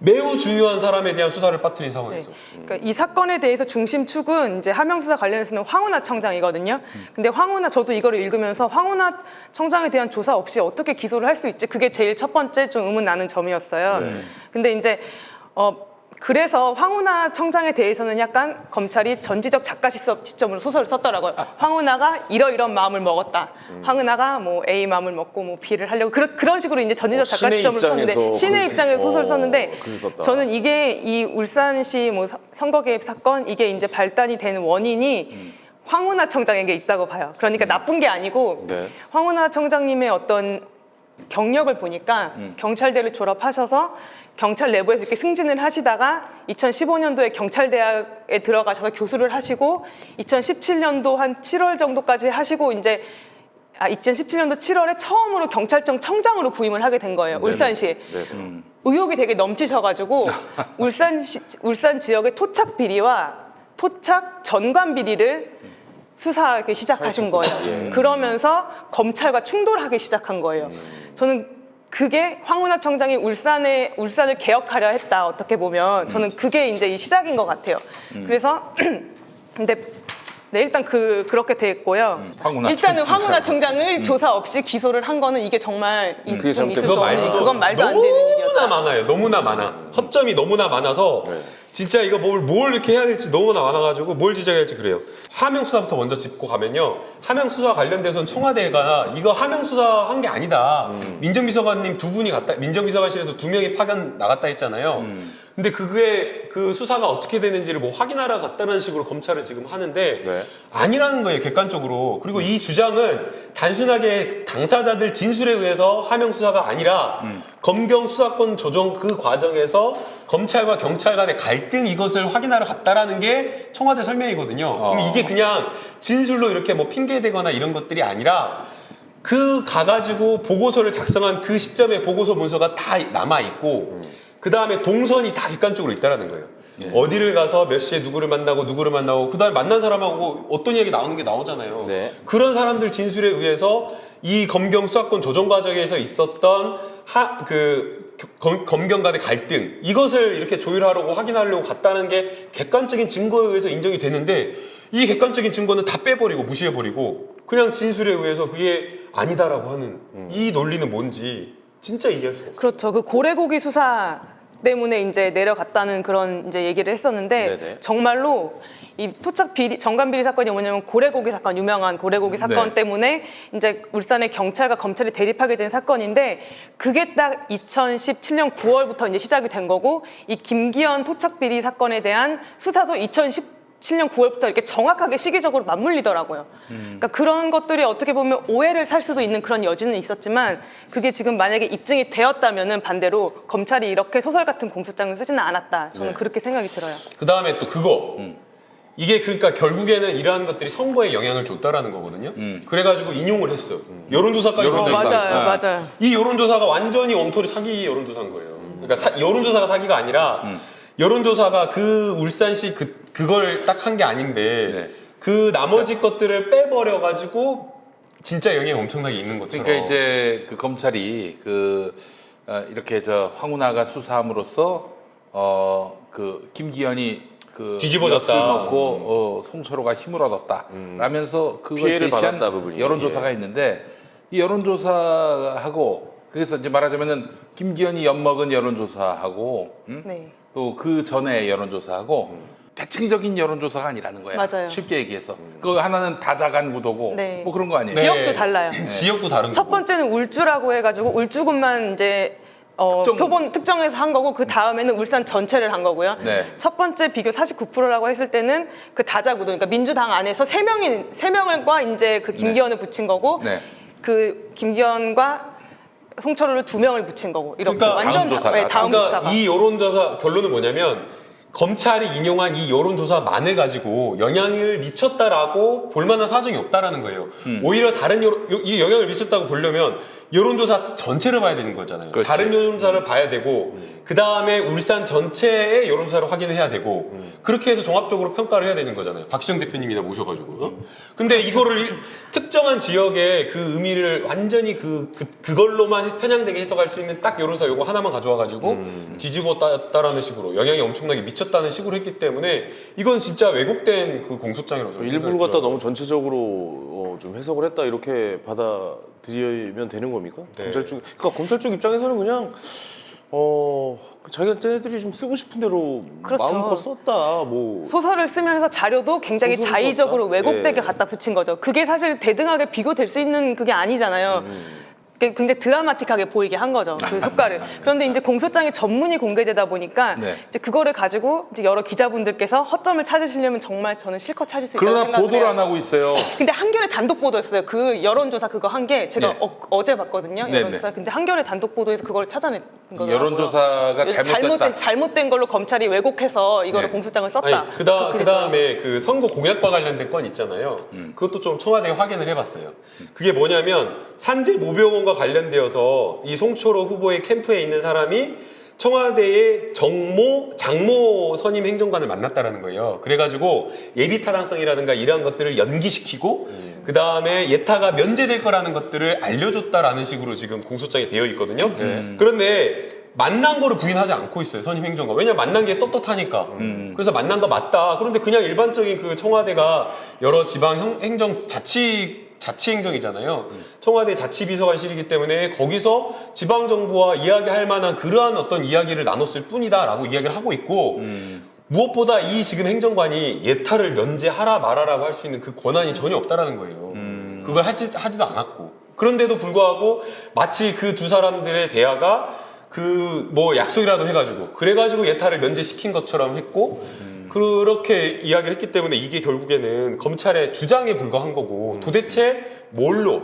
매우 중요한 사람에 대한 수사를 빠뜨린 상황에서. 네. 그러니까 이 사건에 대해서 중심축은 이제 하명수사 관련해서는 황운하 청장이거든요. 근데 저도 이거를 읽으면서 황운하 청장에 대한 조사 없이 어떻게 기소를 할 수 있지? 그게 제일 첫 번째 좀 의문 나는 점이었어요. 근데 이제 그래서 황운하 청장에 대해서는 약간 검찰이 전지적 작가 시점으로 소설을 썼더라고요. 황운하가 이러이런 마음을 먹었다. 황운하가 뭐 A 마음을 먹고 뭐 B를 하려고 그런 식으로 이제 전지적 작가 신의 시점으로 썼는데 입장에서 신의 입장에서 소설을 썼는데 글을 썼다. 저는 이게 이 울산시 뭐 선거 개입 사건 이게 이제 발단이 되는 원인이 황운하 청장에게 있다고 봐요. 그러니까 나쁜 게 아니고 네. 황운하 청장님의 어떤 경력을 보니까 경찰대를 졸업하셔서 경찰 내부에서 이렇게 승진을 하시다가 2015년도에 경찰대학에 들어가셔서 교수를 하시고 2017년도 한 7월 정도까지 하시고 이제 2017년도 7월에 처음으로 경찰청 청장으로 부임을 하게 된 거예요. 울산시에. 네. 의욕이 되게 넘치셔가지고 울산 지역의 토착 비리와 토착 전관 비리를 수사하기 시작하신 거예요. 그러면서 검찰과 충돌하기 시작한 거예요. 저는 그게 황운하 청장이 울산을 개혁하려 했다. 어떻게 보면 저는 그게 이제 이 시작인 것 같아요. 그래서 근데 네, 일단 그렇게 됐고요. 일단은 황운하 청장을 조사 없이 기소를 한 거는 이게 정말 그게 있을 수 잘못된 없는 거죠. 그건 말도 안 되는 일이었다. 너무나 많아요. 너무나 많아. 허점이 너무나 많아서 네. 진짜 이거 뭘 이렇게 해야 될지 너무나 많아가지고 뭘 지적해야 할지 그래요. 하명 수사부터 먼저 짚고 가면요. 하명 수사 관련돼서는 청와대가 이거 하명 수사 한 게 아니다. 민정비서관님 두 분이 갔다, 민정비서관실에서 2명이 파견 나갔다 했잖아요. 근데 그게 그 수사가 어떻게 되는지를 뭐 확인하러 갔다는 식으로 검찰은 지금 하는데 네. 아니라는 거예요, 객관적으로. 그리고 이 주장은 단순하게 당사자들 진술에 의해서 하명 수사가 아니라 검경 수사권 조정 그 과정에서 검찰과 경찰 간의 갈등 이것을 확인하러 갔다라는 게 청와대 설명이거든요. 그럼 이게 그냥 진술로 이렇게 뭐 핑계대거나 이런 것들이 아니라 그 가가지고 보고서를 작성한 그 시점에 보고서 문서가 다 남아있고 그 다음에 동선이 다 객관적으로 있다라는 거예요. 어디를 가서 몇 시에 누구를 만나고 그 다음에 만난 사람하고 어떤 이야기 나오는 게 나오잖아요. 네. 그런 사람들 진술에 의해서 이 검경 수사권 조정 과정에서 있었던 검경 간의 갈등 이것을 이렇게 조율하려고 확인하려고 갔다는 게 객관적인 증거에 의해서 인정이 되는데 이 객관적인 증거는 다 빼버리고 무시해버리고 그냥 진술에 의해서 그게 아니다라고 하는 이 논리는 뭔지 진짜 이해할 수가 없어요. 그렇죠. 그 고래고기 수사 때문에 이제 내려갔다는 그런 이제 얘기를 했었는데 네네. 정말로 이 토착 비리 전관 비리 사건이 뭐냐면 고래고기 사건 유명한 고래고기 사건 네. 때문에 이제 울산의 경찰과 검찰이 대립하게 된 사건인데 그게 딱 2017년 9월부터 이제 시작이 된 거고 이 김기현 토착 비리 사건에 대한 수사도 2017년 9월부터 이렇게 정확하게 시기적으로 맞물리더라고요. 그러니까 그런 것들이 어떻게 보면 오해를 살 수도 있는 그런 여지는 있었지만 그게 지금 만약에 입증이 되었다면은 반대로 검찰이 이렇게 소설 같은 공소장을 쓰지는 않았다. 저는 네. 그렇게 생각이 들어요. 그 다음에 또 그거 이게 그러니까 결국에는 이러한 것들이 선거에 영향을 줬다라는 거거든요. 그래가지고 인용을 했어요. 여론조사까지 본 적이 여론조사. 있어요. 맞아요. 이 여론조사가 완전히 엉터리 사기 여론조사인 거예요. 그러니까 여론조사가 사기가 아니라 여론조사가 그 울산시 그걸 딱 한 게 아닌데 네. 그 나머지 것들을 빼버려가지고 진짜 영향이 엄청나게 있는 것처럼. 그러니까 이제 그 검찰이 이렇게 황운하가 수사함으로써 그 김기현이 그 뒤집어졌다. 엿을 먹고 송철호가 힘을 얻었다 라면서 그걸 피해를 제시한 받았다, 그분이. 여론조사가 있는데 이 여론조사하고 그래서 이제 말하자면은 김기현이 엿먹은 여론조사하고 네. 또 그 전에 여론조사하고 대칭적인 여론조사가 아니라는 거야. 맞아요. 쉽게 얘기해서 그 하나는 다자간 구도고 네. 뭐 그런 거 아니에요. 네. 지역도 달라요. 지역도 다른 첫 거고. 번째는 울주라고 해가지고 울주군만 이제 특정. 표본 특정해서 한 거고 그 다음에는 울산 전체를 한 거고요. 네. 첫 번째 비교 49%라고 했을 때는 그 다자구도 그러니까 민주당 안에서 세 명과 이제 그 김기현을 붙인 거고 네. 그 김기현과 송철호를 2명을 붙인 거고 이렇게 그러니까 완전 다음 조사가. 네, 다음 그러니까 조사가 이 여론조사 결론은 뭐냐면 검찰이 인용한 이 여론조사만을 가지고 영향을 미쳤다라고 볼 만한 사정이 없다라는 거예요. 오히려 다른 이 영향을 미쳤다고 보려면 여론조사 전체를 봐야 되는 거잖아요. 그렇지. 다른 여론조사를 봐야 되고 그 다음에 울산 전체의 여론조사를 확인을 해야 되고 그렇게 해서 종합적으로 평가를 해야 되는 거잖아요. 박시영 대표님이나 모셔가지고. 근데 이거를 특정한 지역의 그 의미를 완전히 그걸로만 편향되게 해석할 수 있는 딱 여론조사 요거 하나만 가져와가지고 뒤집었다라는 식으로 영향이 엄청나게 미쳤다는 식으로 했기 때문에 이건 진짜 왜곡된 그 공소장이라고 저는 일부를 생각이 갖다 들어요. 너무 전체적으로 좀 해석을 했다 이렇게 받아들이면 되는 겁니까? 네. 검찰 쪽, 그러니까 검찰 쪽 입장에서는 그냥 자기네들이 좀 쓰고 싶은 대로 그렇죠. 마음껏 썼다. 뭐 소설을 쓰면서 자료도 굉장히 소설을 자의적으로 썼다? 왜곡되게 예. 갖다 붙인 거죠. 그게 사실 대등하게 비교될 수 있는 그게 아니잖아요. 그게 굉장히 드라마틱하게 보이게 한 거죠. 그 효과를. 그런데 이제 공소장의 전문이 공개되다 보니까 네. 이제 그거를 가지고 이제 여러 기자분들께서 허점을 찾으시려면 정말 저는 실컷 찾을 수 있다고 그러나 생각을 보도를 해요. 안 하고 있어요. 근데 한겨레 단독 보도였어요. 그 여론조사 그거 한 게 제가 네. 어제 봤거든요. 네네. 여론조사. 근데 한겨레 단독 보도에서 그걸 찾아낸 거더라고요. 여론조사가 잘못됐다. 잘못된 걸로 검찰이 왜곡해서 이거를 네. 공소장을 썼다. 아니, 그 다음에 그 선거 공약과 관련된 건 있잖아요. 그것도 좀 청와대에 확인을 해봤어요. 그게 뭐냐면 산재 모병원과 관련되어서 이 송철호 후보의 캠프에 있는 사람이 청와대의 장모 선임 행정관을 만났다라는 거예요. 그래가지고 예비 타당성이라든가 이러한 것들을 연기시키고 그 다음에 예타가 면제될 거라는 것들을 알려줬다라는 식으로 지금 공소장에 되어 있거든요. 그런데 만난 거를 부인하지 않고 있어요, 선임 행정관. 왜냐면 만난 게 떳떳하니까. 그래서 만난 거 맞다. 그런데 그냥 일반적인 그 청와대가 여러 지방 행정 자치행정이잖아요. 청와대 자치비서관실이기 때문에 거기서 지방정부와 이야기할 만한 그러한 어떤 이야기를 나눴을 뿐이다라고 이야기를 하고 있고 무엇보다 이 지금 행정관이 예타를 면제하라 말아라고 할 수 있는 그 권한이 전혀 없다라는 거예요. 그걸 하지도 않았고. 그런데도 불구하고 마치 그 두 사람들의 대화가 그 뭐 약속이라도 해가지고 그래가지고 예타를 면제시킨 것처럼 했고 그렇게 이야기를 했기 때문에 이게 결국에는 검찰의 주장에 불과한 거고 도대체 뭘로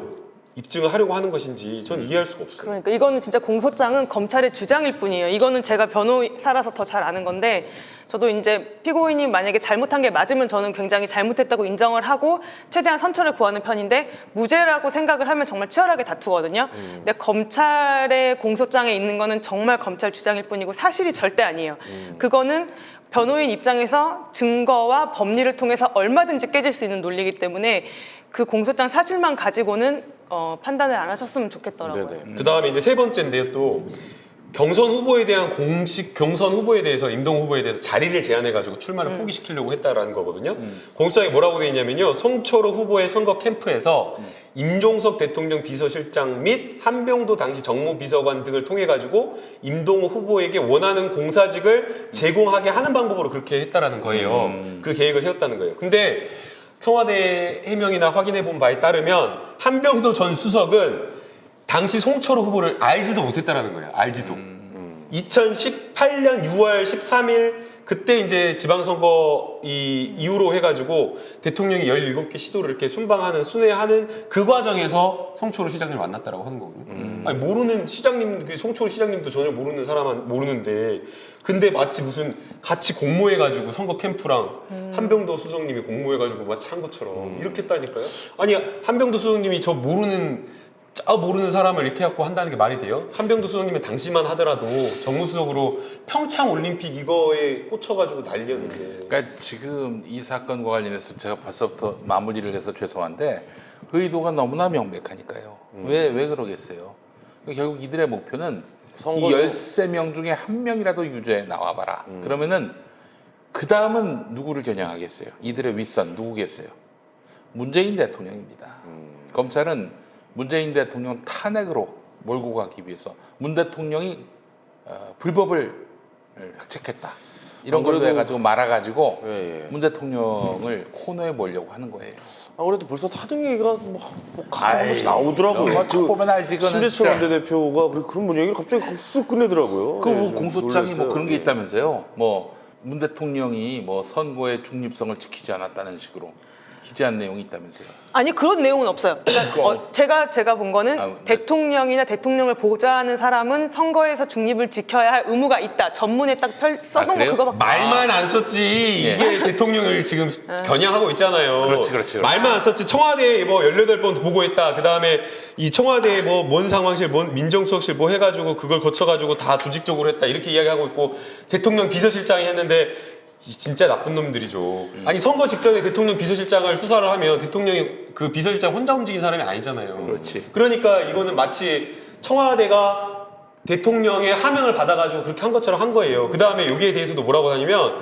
입증을 하려고 하는 것인지 전 이해할 수가 없어요. 그러니까 이거는 진짜 공소장은 검찰의 주장일 뿐이에요. 이거는 제가 변호사라서 더 잘 아는 건데 저도 이제 피고인이 만약에 잘못한 게 맞으면 저는 굉장히 잘못했다고 인정을 하고 최대한 선처를 구하는 편인데 무죄라고 생각을 하면 정말 치열하게 다투거든요. 근데 검찰의 공소장에 있는 거는 정말 검찰 주장일 뿐이고 사실이 절대 아니에요. 그거는 변호인 입장에서 증거와 법리를 통해서 얼마든지 깨질 수 있는 논리이기 때문에 그 공소장 사실만 가지고는 판단을 안 하셨으면 좋겠더라고요. 네네. 그 다음에 이제 세 번째인데요, 또 경선 후보에 대한 경선 후보에 대해서 임동 후보에 대해서 자리를 제안해가지고 출마를 포기시키려고 했다라는 거거든요. 공소장에 뭐라고 돼 있냐면요, 송철호 후보의 선거 캠프에서 임종석 대통령 비서실장 및 한병도 당시 정무비서관 등을 통해 가지고 임동호 후보에게 원하는 공사직을 제공하게 하는 방법으로 그렇게 했다라는 거예요. 그 계획을 세웠다는 거예요. 근데 청와대 해명이나 확인해 본 바에 따르면 한병도 전 수석은 당시 송철호 후보를 알지도 못했다라는 거예요. 알지도. 2018년 6월 13일 그때 이제 지방선거 이후로 해가지고 대통령이 17개 시도를 이렇게 순방하는 순회하는 그 과정에서 송철호 시장님을 만났다라고 하는 거거든요. 아니 모르는 시장님, 송철호 시장님도 전혀 모르는 사람은 모르는데 근데 마치 무슨 같이 공모해가지고 선거 캠프랑 한병도 수석님이 공모해가지고 마치 한 것처럼 이렇게 했다니까요. 아니 한병도 수석님이 저 모르는 사람을 이렇게 갖고 한다는 게 말이 돼요? 한병도 수석님은 당시만 하더라도 정무수석으로 평창 올림픽 이거에 꽂혀가지고 난리였는데. 그러니까 지금 이 사건과 관련해서 제가 벌써부터 마무리를 해서 죄송한데 의도가 너무나 명백하니까요. 왜 그러겠어요? 결국 이들의 목표는 이 선거도- 13명 중에 한 명이라도 유죄에 나와봐라. 그러면은 그 다음은 누구를 겨냥하겠어요? 이들의 윗선 누구겠어요? 문재인 대통령입니다. 검찰은 문재인 대통령 탄핵으로 몰고 가기 위해서 문 대통령이 불법을 획책했다. 이런 걸로 그래도- 해가지고 말아가지고 예, 예. 문 대통령을 코너에 몰려고 하는 거예요. 그래도 벌써 타등 얘기가 뭐 가끔 한 번씩 나오더라고요. 딱 보면 알지. 그거는 심재철 진짜. 원내대표가 그런 얘기를 갑자기 쓱 끝내더라고요. 그 예, 뭐 좀 공소장이 뭐 놀랐어요. 그런 게 예. 있다면서요. 뭐 문 대통령이 뭐 선거의 중립성을 지키지 않았다는 식으로 기재한 내용이 있다면서요. 아니 그런 내용은 없어요. 그러니까 제가 본 거는 네. 대통령이나 대통령을 보좌하는 사람은 선거에서 중립을 지켜야 할 의무가 있다. 전문에 딱 써놓은 거 그래요? 그거밖에. 말만 안 썼지 예. 이게 대통령을 지금 겨냥하고 있잖아요. 그렇지. 말만 안 썼지. 청와대에 뭐 18번 보고했다. 그 다음에 이 청와대에 뭐 뭔 상황실, 뭔 민정수석실 뭐 해가지고 그걸 거쳐가지고 다 조직적으로 했다. 이렇게 이야기하고 있고 대통령 비서실장이 했는데 이 진짜 나쁜 놈들이죠. 아니 선거 직전에 대통령 비서실장을 수사를 하면 대통령이 그 비서실장 혼자 움직인 사람이 아니잖아요. 그렇지. 그러니까 이거는 마치 청와대가 대통령의 하명을 받아가지고 그렇게 한 것처럼 한 거예요. 그 다음에 여기에 대해서도 뭐라고 하냐면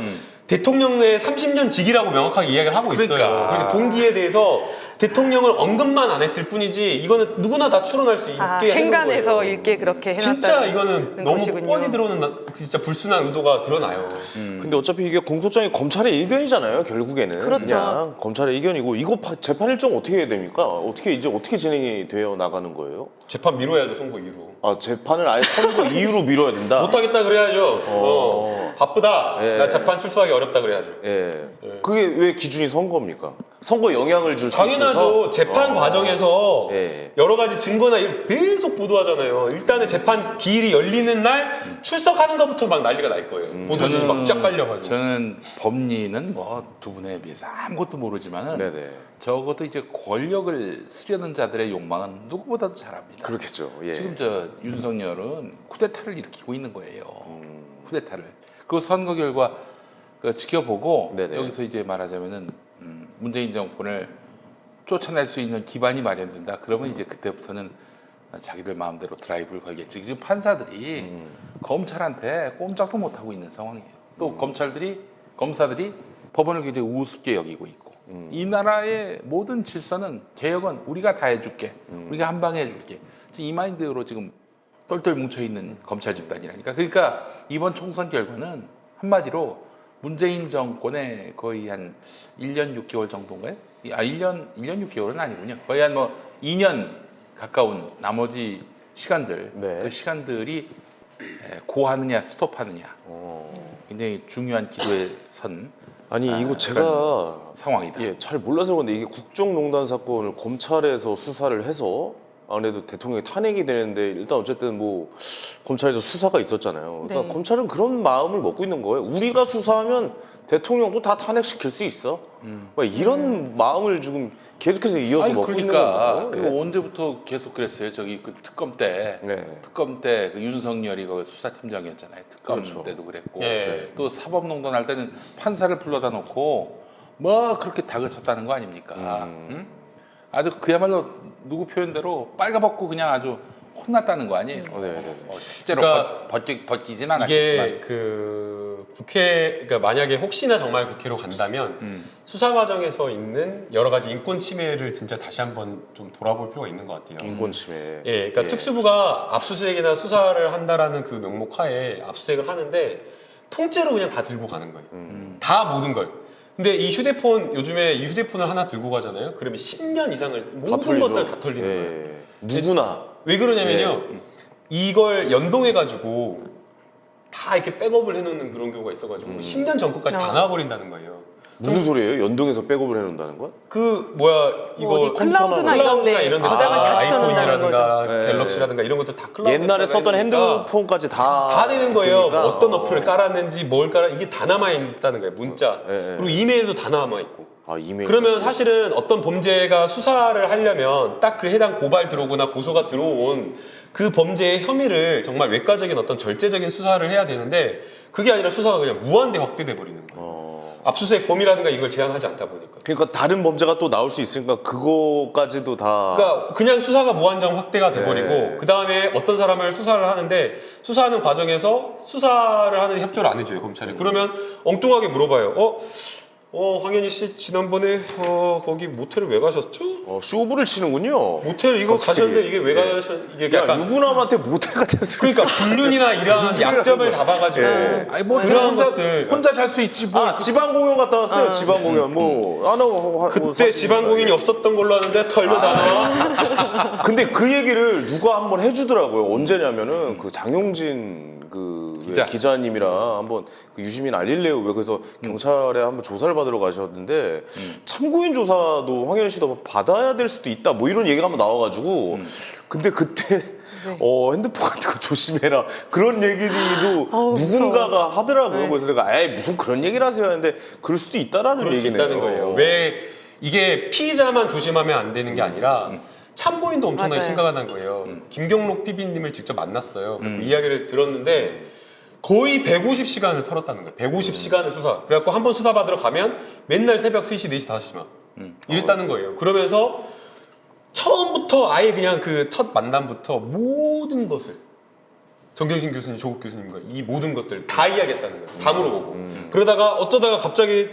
대통령의 30년 직이라고 명확하게 이야기를 하고 있어요. 그러니까 동기에 대해서 대통령을 언급만 안 했을 뿐이지 이거는 누구나 다 추론할 수 있게 해놓은 행간에서 거예요. 읽게 그렇게 해놨다는 진짜 이거는 너무 것이군요. 뻔히 들어오는 진짜 불순한 의도가 드러나요. 근데 어차피 이게 공소장이 검찰의 의견이잖아요. 결국에는 그렇죠. 그냥 검찰의 의견이고 이거 재판 일정 어떻게 해야 됩니까? 어떻게 진행이 되어 나가는 거예요? 재판 미뤄야죠, 선고 이후로. 아 재판을 아예 선거 이후로 미뤄야 된다. 못하겠다 그래야죠. 바쁘다. 예. 나 재판 출소하기 어렵다 그래야죠. 예. 그게 왜 기준이 선거입니까? 선거 영향을 줄 수 있어서. 당연하죠. 재판 과정에서 예. 여러 가지 증거나 이런 계속 보도하잖아요. 일단은 재판 기일이 열리는 날 출석하는 것부터 막 난리가 날 거예요. 보도진이 막 쫙 깔려가지고. 저는 법리는 뭐 두 분에 비해서 아무것도 모르지만은 네네. 적어도 이제 권력을 쓰려는 자들의 욕망은 누구보다도 잘 압니다. 그렇겠죠. 예. 지금 저 윤석열은 쿠데타를 일으키고 있는 거예요. 쿠데타를. 그리고 선거 결과 지켜보고 네네. 여기서 이제 말하자면은 문재인 정권을 쫓아낼 수 있는 기반이 마련된다. 그러면 이제 그때부터는 자기들 마음대로 드라이브를 걸겠지. 지금 판사들이 검찰한테 꼼짝도 못 하고 있는 상황이에요. 또 검사들이 법원을 굉장히 우습게 여기고 있고 이 나라의 모든 질서는 개혁은 우리가 다 해줄게. 우리가 한 방에 해줄게. 지금 이 마인드로 지금 똘똘 뭉쳐있는 검찰 집단이라니까. 그러니까 이번 총선 결과는 한마디로 문재인 정권의 거의 한 1년 6개월 정도인가요? 1년 6개월은 아니군요. 거의 한 뭐 2년 가까운 나머지 시간들, 네. 그 시간들이 고하느냐 스톱하느냐 굉장히 중요한 기로에 선 아니 이거 그런 제가 상황이다. 예, 잘 몰라서 그런데 이게 국정농단 사건을 검찰에서 수사를 해서 아무래도 대통령이 탄핵이 되는데 일단 어쨌든 뭐 검찰에서 수사가 있었잖아요. 그러니까 네. 검찰은 그런 마음을 먹고 있는 거예요. 우리가 수사하면 대통령도 다 탄핵시킬 수 있어. 막 이런 마음을 지금 계속해서 이어서 아니, 먹고 있는 그러니까 건가요? 그 언제부터 계속 그랬어요. 저기 그 특검 때 네. 그 윤석열이 그 수사팀장이었잖아요. 특검 그렇죠. 때도 그랬고 네. 또 사법농단 할 때는 판사를 불러다 놓고 뭐 그렇게 다그쳤다는 거 아닙니까? 응? 아주 그야말로 누구 표현대로 빨가벗고 그냥 아주 혼났다는 거 아니에요? 네, 네, 네. 실제로 그러니까 벗기진 않았겠지만 이게 그 그러니까 만약에 혹시나 정말 국회로 간다면 수사 과정에서 있는 여러 가지 인권 침해를 진짜 다시 한번 좀 돌아볼 필요가 있는 것 같아요. 인권 침해. 예, 그러니까 특수부가 압수수색이나 수사를 한다라는 그 명목하에 압수수색을 하는데 통째로 그냥 다 들고 가는 거예요. 다 모든 걸. 근데 이 휴대폰 요즘에 이 휴대폰을 하나 들고 가잖아요. 그러면 10년 이상을 모든 털리죠. 것들 다 털리는 예. 거예요. 누구나. 왜 그러냐면요. 이걸 연동해가지고 다 이렇게 백업을 해놓는 그런 경우가 있어가지고 10년 전거까지 다 나와버린다는 거예요. 무슨 소리예요? 연동해서 백업을 해놓는다는 건? 그 뭐야 이거 어디 클라우드나 클라우드나 이런 데 다 저장을 다 시켜놓는다는 거죠. 아이폰이라든가 네. 갤럭시라든가 이런 것들 다 클라우드 옛날에 썼던 핸드폰까지 다 되는 거예요. 되니까. 뭐 어떤 어플을 깔았는지 뭘 깔아 이게 다 남아 있다는 거예요. 문자 예, 예. 그리고 이메일도 다 남아 있고. 아, 이메일. 그러면 사실은 어떤 범죄가 수사를 하려면 딱 그 해당 고발 들어오거나 고소가 들어온 그 범죄의 혐의를 정말 외과적인 어떤 절제적인 수사를 해야 되는데 그게 아니라 수사가 그냥 무한대 확대돼 버리는 거예요. 압수수색 범위라든가 이걸 제한하지 않다 보니까. 그러니까 다른 범죄가 또 나올 수 있으니까 그거까지도 다. 그러니까 그냥 수사가 무한정 확대가 돼버리고 네. 그 다음에 어떤 사람을 수사를 하는데 수사하는 과정에서 수사를 하는 협조를 안 해줘요 검찰이. 그러면 엉뚱하게 물어봐요. 황현희 씨 지난번에 거기 모텔을 왜 가셨죠? 쇼부를 치는군요. 모텔 이거 갑자기. 가셨는데 이게 왜 예. 가셨? 이게 야, 약간 유부남한테 모텔 같은 소리. 그러니까 불륜이나 이런 약점을 잡아가지고 예. 아니 뭐 그런 것들 혼자 잘 수 있지 뭐. 아, 지방 공연 갔다 왔어요. 지방 공연. 그때 지방 공연이 없었던 걸로 아는데 털려 다 나와. 근데 그 얘기를 누가 한번 해주더라고요. 언제냐면은 그 장용진 기자님이랑 한번 그 유시민 알릴레오 왜 그래서 경찰에 한번 조사를 받으러 가셨는데 참고인 조사도 황현희 씨도 받아야 될 수도 있다 뭐 이런 얘기가 한번 나와가지고 근데 그때 핸드폰 같은 거 조심해라 그런 얘기도 누군가가 하더라고요. 네. 그래서 내가 에이 무슨 그런 얘기를 하세요 하는데 그럴 수도 있다라는 그럴 수 얘기네요. 있다는 거예요. 왜 이게 피의자만 조심하면 안 되는 게 아니라 참고인도 엄청나게 맞아요. 심각하다는 거예요. 김경록 PB님을 직접 만났어요. 그 이야기를 들었는데 거의 150시간을 털었다는 거예요. 150시간을 수사. 그래갖고 한 번 수사 받으러 가면 맨날 새벽 3시, 4시, 5시만 이랬다는 거예요. 그러면서 처음부터 아예 그냥 그 첫 만남부터 모든 것을 정경심 교수님, 조국 교수님과 이 모든 것들 다 이야기했다는 거예요. 다 물어보고. 그러다가 어쩌다가 갑자기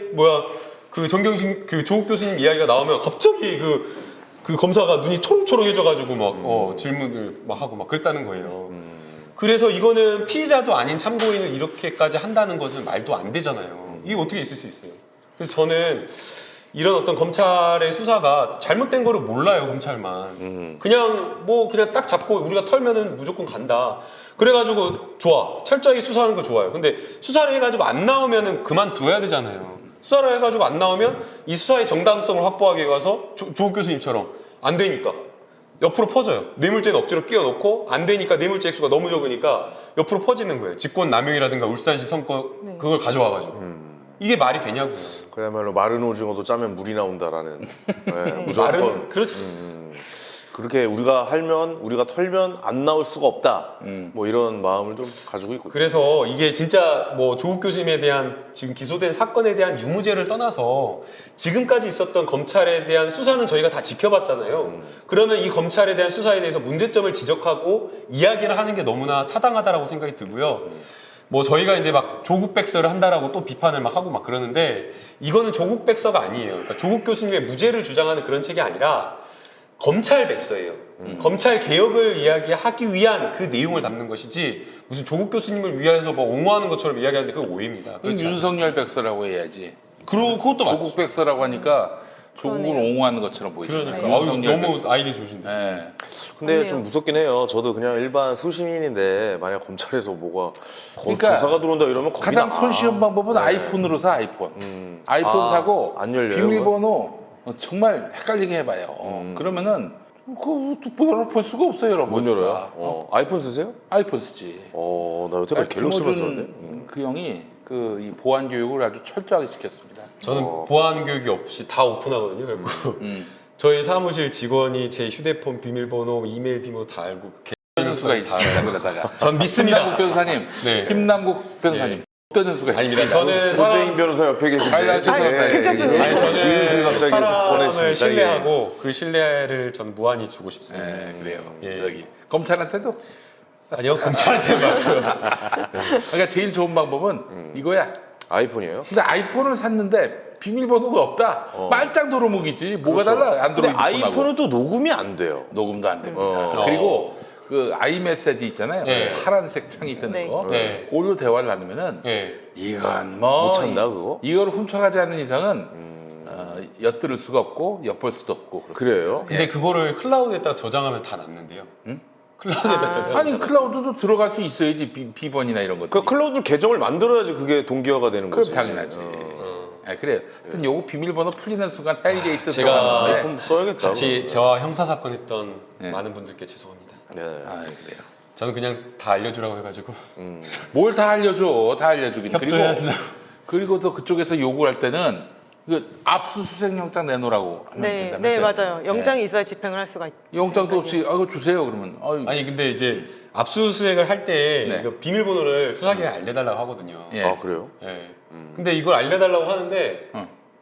그 정경심 그 조국 교수님 이야기가 나오면 갑자기 그 검사가 눈이 초록초록해져가지고 막 질문을 막 하고 막 그랬다는 거예요. 그래서 이거는 피의자도 아닌 참고인을 이렇게까지 한다는 것은 말도 안 되잖아요. 이게 어떻게 있을 수 있어요? 그래서 저는 이런 어떤 검찰의 수사가 잘못된 거를 몰라요, 검찰만. 그냥 딱 잡고 우리가 털면은 무조건 간다. 그래가지고 좋아. 철저히 수사하는 거 좋아요. 근데 수사를 해가지고 안 나오면은 그만둬야 되잖아요. 수사를 해가지고 안 나오면 이 수사의 정당성을 확보하기 위해서 조국 교수님처럼 안 되니까 옆으로 퍼져요. 뇌물죄는 억지로 끼워놓고 안 되니까 뇌물죄 액수가 너무 적으니까 옆으로 퍼지는 거예요. 직권남용이라든가 울산시 선거 그걸 가져와가지고. 이게 말이 되냐고요. 그야말로 마른 오징어도 짜면 물이 나온다라는 무조건 그렇죠. 그렇게 우리가 털면 안 나올 수가 없다. 뭐 이런 마음을 좀 가지고 있거든요. 그래서 이게 진짜 조국 교수님에 대한 지금 기소된 사건에 대한 유무죄를 떠나서 지금까지 있었던 검찰에 대한 수사는 저희가 다 지켜봤잖아요. 그러면 이 검찰에 대한 수사에 대해서 문제점을 지적하고 이야기를 하는 게 너무나 타당하다라고 생각이 들고요. 저희가 이제 막 조국 백서를 한다라고 또 비판을 막 하고 막 그러는데 이거는 조국 백서가 아니에요. 그러니까 조국 교수님의 무죄를 주장하는 그런 책이 아니라 검찰 백서예요. 검찰 개혁을 이야기하기 위한 그 내용을 담는 것이지 무슨 조국 교수님을 위해서 옹호하는 것처럼 이야기하는데 그거 오해입니다. 그렇지 않아요. 윤석열 백서라고 해야지. 그것도 맞죠. 조국 백서라고 하니까 조국을 옹호하는 것처럼 보이잖아요. 그러니까 윤석열 너무 백서. 아이디 좋으신데. 네. 근데 그러네요. 좀 무섭긴 해요. 저도 그냥 일반 소시민인데 만약 검찰에서 그러니까 조사가 들어온다 이러면 겁이 가장 나. 손쉬운 방법은 네. 아이폰으로 사. 아이폰 사고 안 열려요, 비밀번호 정말 헷갈리게 해봐요. 그러면은 그거 볼 수가 없어요, 여러분. 못 열어요? 아이폰 쓰세요? 아이폰 쓰지. 나 여태까지 갤럭시만 썼는데. 그 형이 이 보안 교육을 아주 철저하게 시켰습니다. 저는 보안 교육이 없이 다 오픈하거든요. 그래서 저희 사무실 직원이 제 휴대폰 비밀번호, 이메일 비밀번호 다 알고 되는 수가 있습니다. 그러다가 전 믿습니다. 김남국 변호사님, 네. 김남국 변호사님 되는 수가 아닙니다. 있습니다. 저는 소재인 변호사 옆에 계신데. 아니, 죄송합니다. 괜찮습니다. 아니, 지은을 갑자기 사람을 보내십니다. 신뢰하고 그 신뢰를 전 무한히 주고 싶습니다. 네, 그래요. 예. 검찰한테도. 아니요, 검찰한테 맞고요. 그러니까 제일 좋은 방법은 이거야. 아이폰이에요? 근데 아이폰을 샀는데 비밀번호가 없다. 말짱 도루묵이지. 뭐가 그렇죠. 달라? 안드로이드 근데 아이폰은 또 녹음이 안 돼요. 녹음도 안 됩니다. 그리고 그 아이메시지 있잖아요. 네. 파란색 창이 뜨는 네. 거. 네. 그걸로 대화를 나누면은 네. 이건 못 찾나 그거? 이걸 훔쳐가지 않는 이상은 엿들을 수가 없고 엿볼 수도 없고 그렇습니다. 그래요? 근데 그거를 클라우드에다 저장하면 다 남는데요. 응? 클라우드에다 저장. 아니 클라우드도 들어갈 수 있어야지 비번이나 이런 것들. 그 클라우드 계정을 만들어야지 그게 동기화가 되는 그럼 거지. 당연하지. 그래요. 하여튼 요거 비밀번호 풀리는 순간 헬게이트 제가 들어가는데. 아이폰 써야겠다. 같이 저와 형사 사건 했던 네. 많은 분들께 죄송합니다. 네. 아 그래요. 저는 그냥 다 알려주라고 해가지고 뭘 다 알려줘. 다 알려주긴. 협조해야 된다고. 그리고 또 그쪽에서 요구할 때는 그 압수수색 영장 내놓으라고 하면 네, 된다면서요. 네 맞아요. 영장이 있어야 집행을 할 수가 있. 영장도 없이 이거 주세요 그러면. 아니 근데 이제 압수수색을 할 때 네. 이거 비밀번호를 수사기관에 알려달라고 하거든요. 예. 아 그래요? 예. 근데 이걸 알려달라고 하는데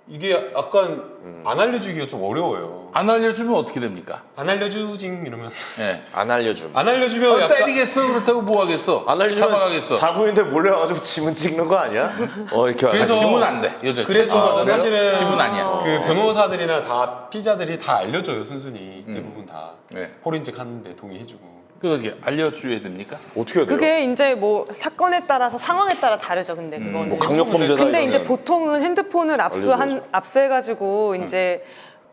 이게 약간 안 알려주기가 좀 어려워요. 안 알려주면 어떻게 됩니까? 안 알려주징 이러면 예. 안 알려줌. 안 알려주면 약간 때리겠어 그렇다고 뭐 하겠어? 안 알려주면 잡아가겠어. 자구인데 몰래 와가지고 지문 찍는 거 아니야? 이렇게 그래서- 지문 안 돼. 요즘 그래서 사실은 지문 아니야. 그 변호사들이나 다 피자들이 다 알려줘요 순순히 대부분 다 네. 포렌식 하는데 동의해주고. 그게 알려줘야 됩니까? 어떻게 해야 돼요? 그게 이제 뭐 사건에 따라서 상황에 따라 다르죠. 근데 그거는. 뭐 강력범죄다 근데 이제 이러면 보통은 핸드폰을 압수해가지고 이제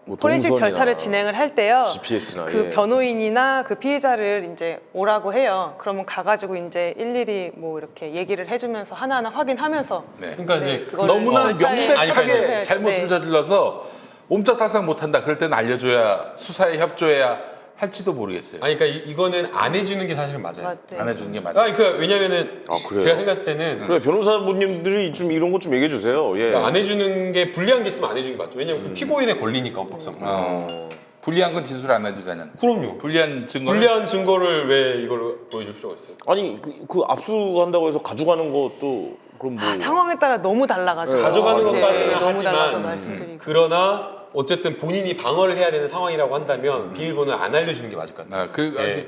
뭐 포렌식 동선이나 절차를 진행을 할 때요. GPS나 그 변호인이나 그 피해자를 이제 오라고 해요. 그러면 가가지고 이제 일일이 뭐 이렇게 얘기를 해주면서 하나하나 확인하면서 네. 그러니까 이제 그걸 너무나 절차에- 명백하게 네, 잘못을 네. 저질러서 옴짝달싹 못한다. 그럴 때는 알려줘야 수사에 협조해야 할지도 모르겠어요. 아니 그러니까 이거는 안 해주는 게 사실은 맞아요. 네. 안 해주는 게 맞아요. 아니 그 왜냐면은 그래요? 제가 생각했을 때는 그래 변호사분님들이 좀 이런 거 좀 얘기해 주세요. 예. 그러니까 안 해주는 게 불리한 게 있으면 안 해주는 게 맞죠. 왜냐면 그 피고인에 걸리니까 헌법상. 불리한 건 진술 안 해주자는. 그럼요. 불리한 증거는 불리한 증거를 왜 이걸 보여줄 필요가 있어요? 아니 그 압수한다고 해서 가져가는 것도 그럼 뭐 상황에 따라 너무 달라가지고 가져가는 이제 것까지는 너무 하지만 달라서 말씀드리고. 그러나 어쨌든 본인이 방어를 해야 되는 상황이라고 한다면 비밀번호를 안 알려주는 게 맞을 것 같아요. 예.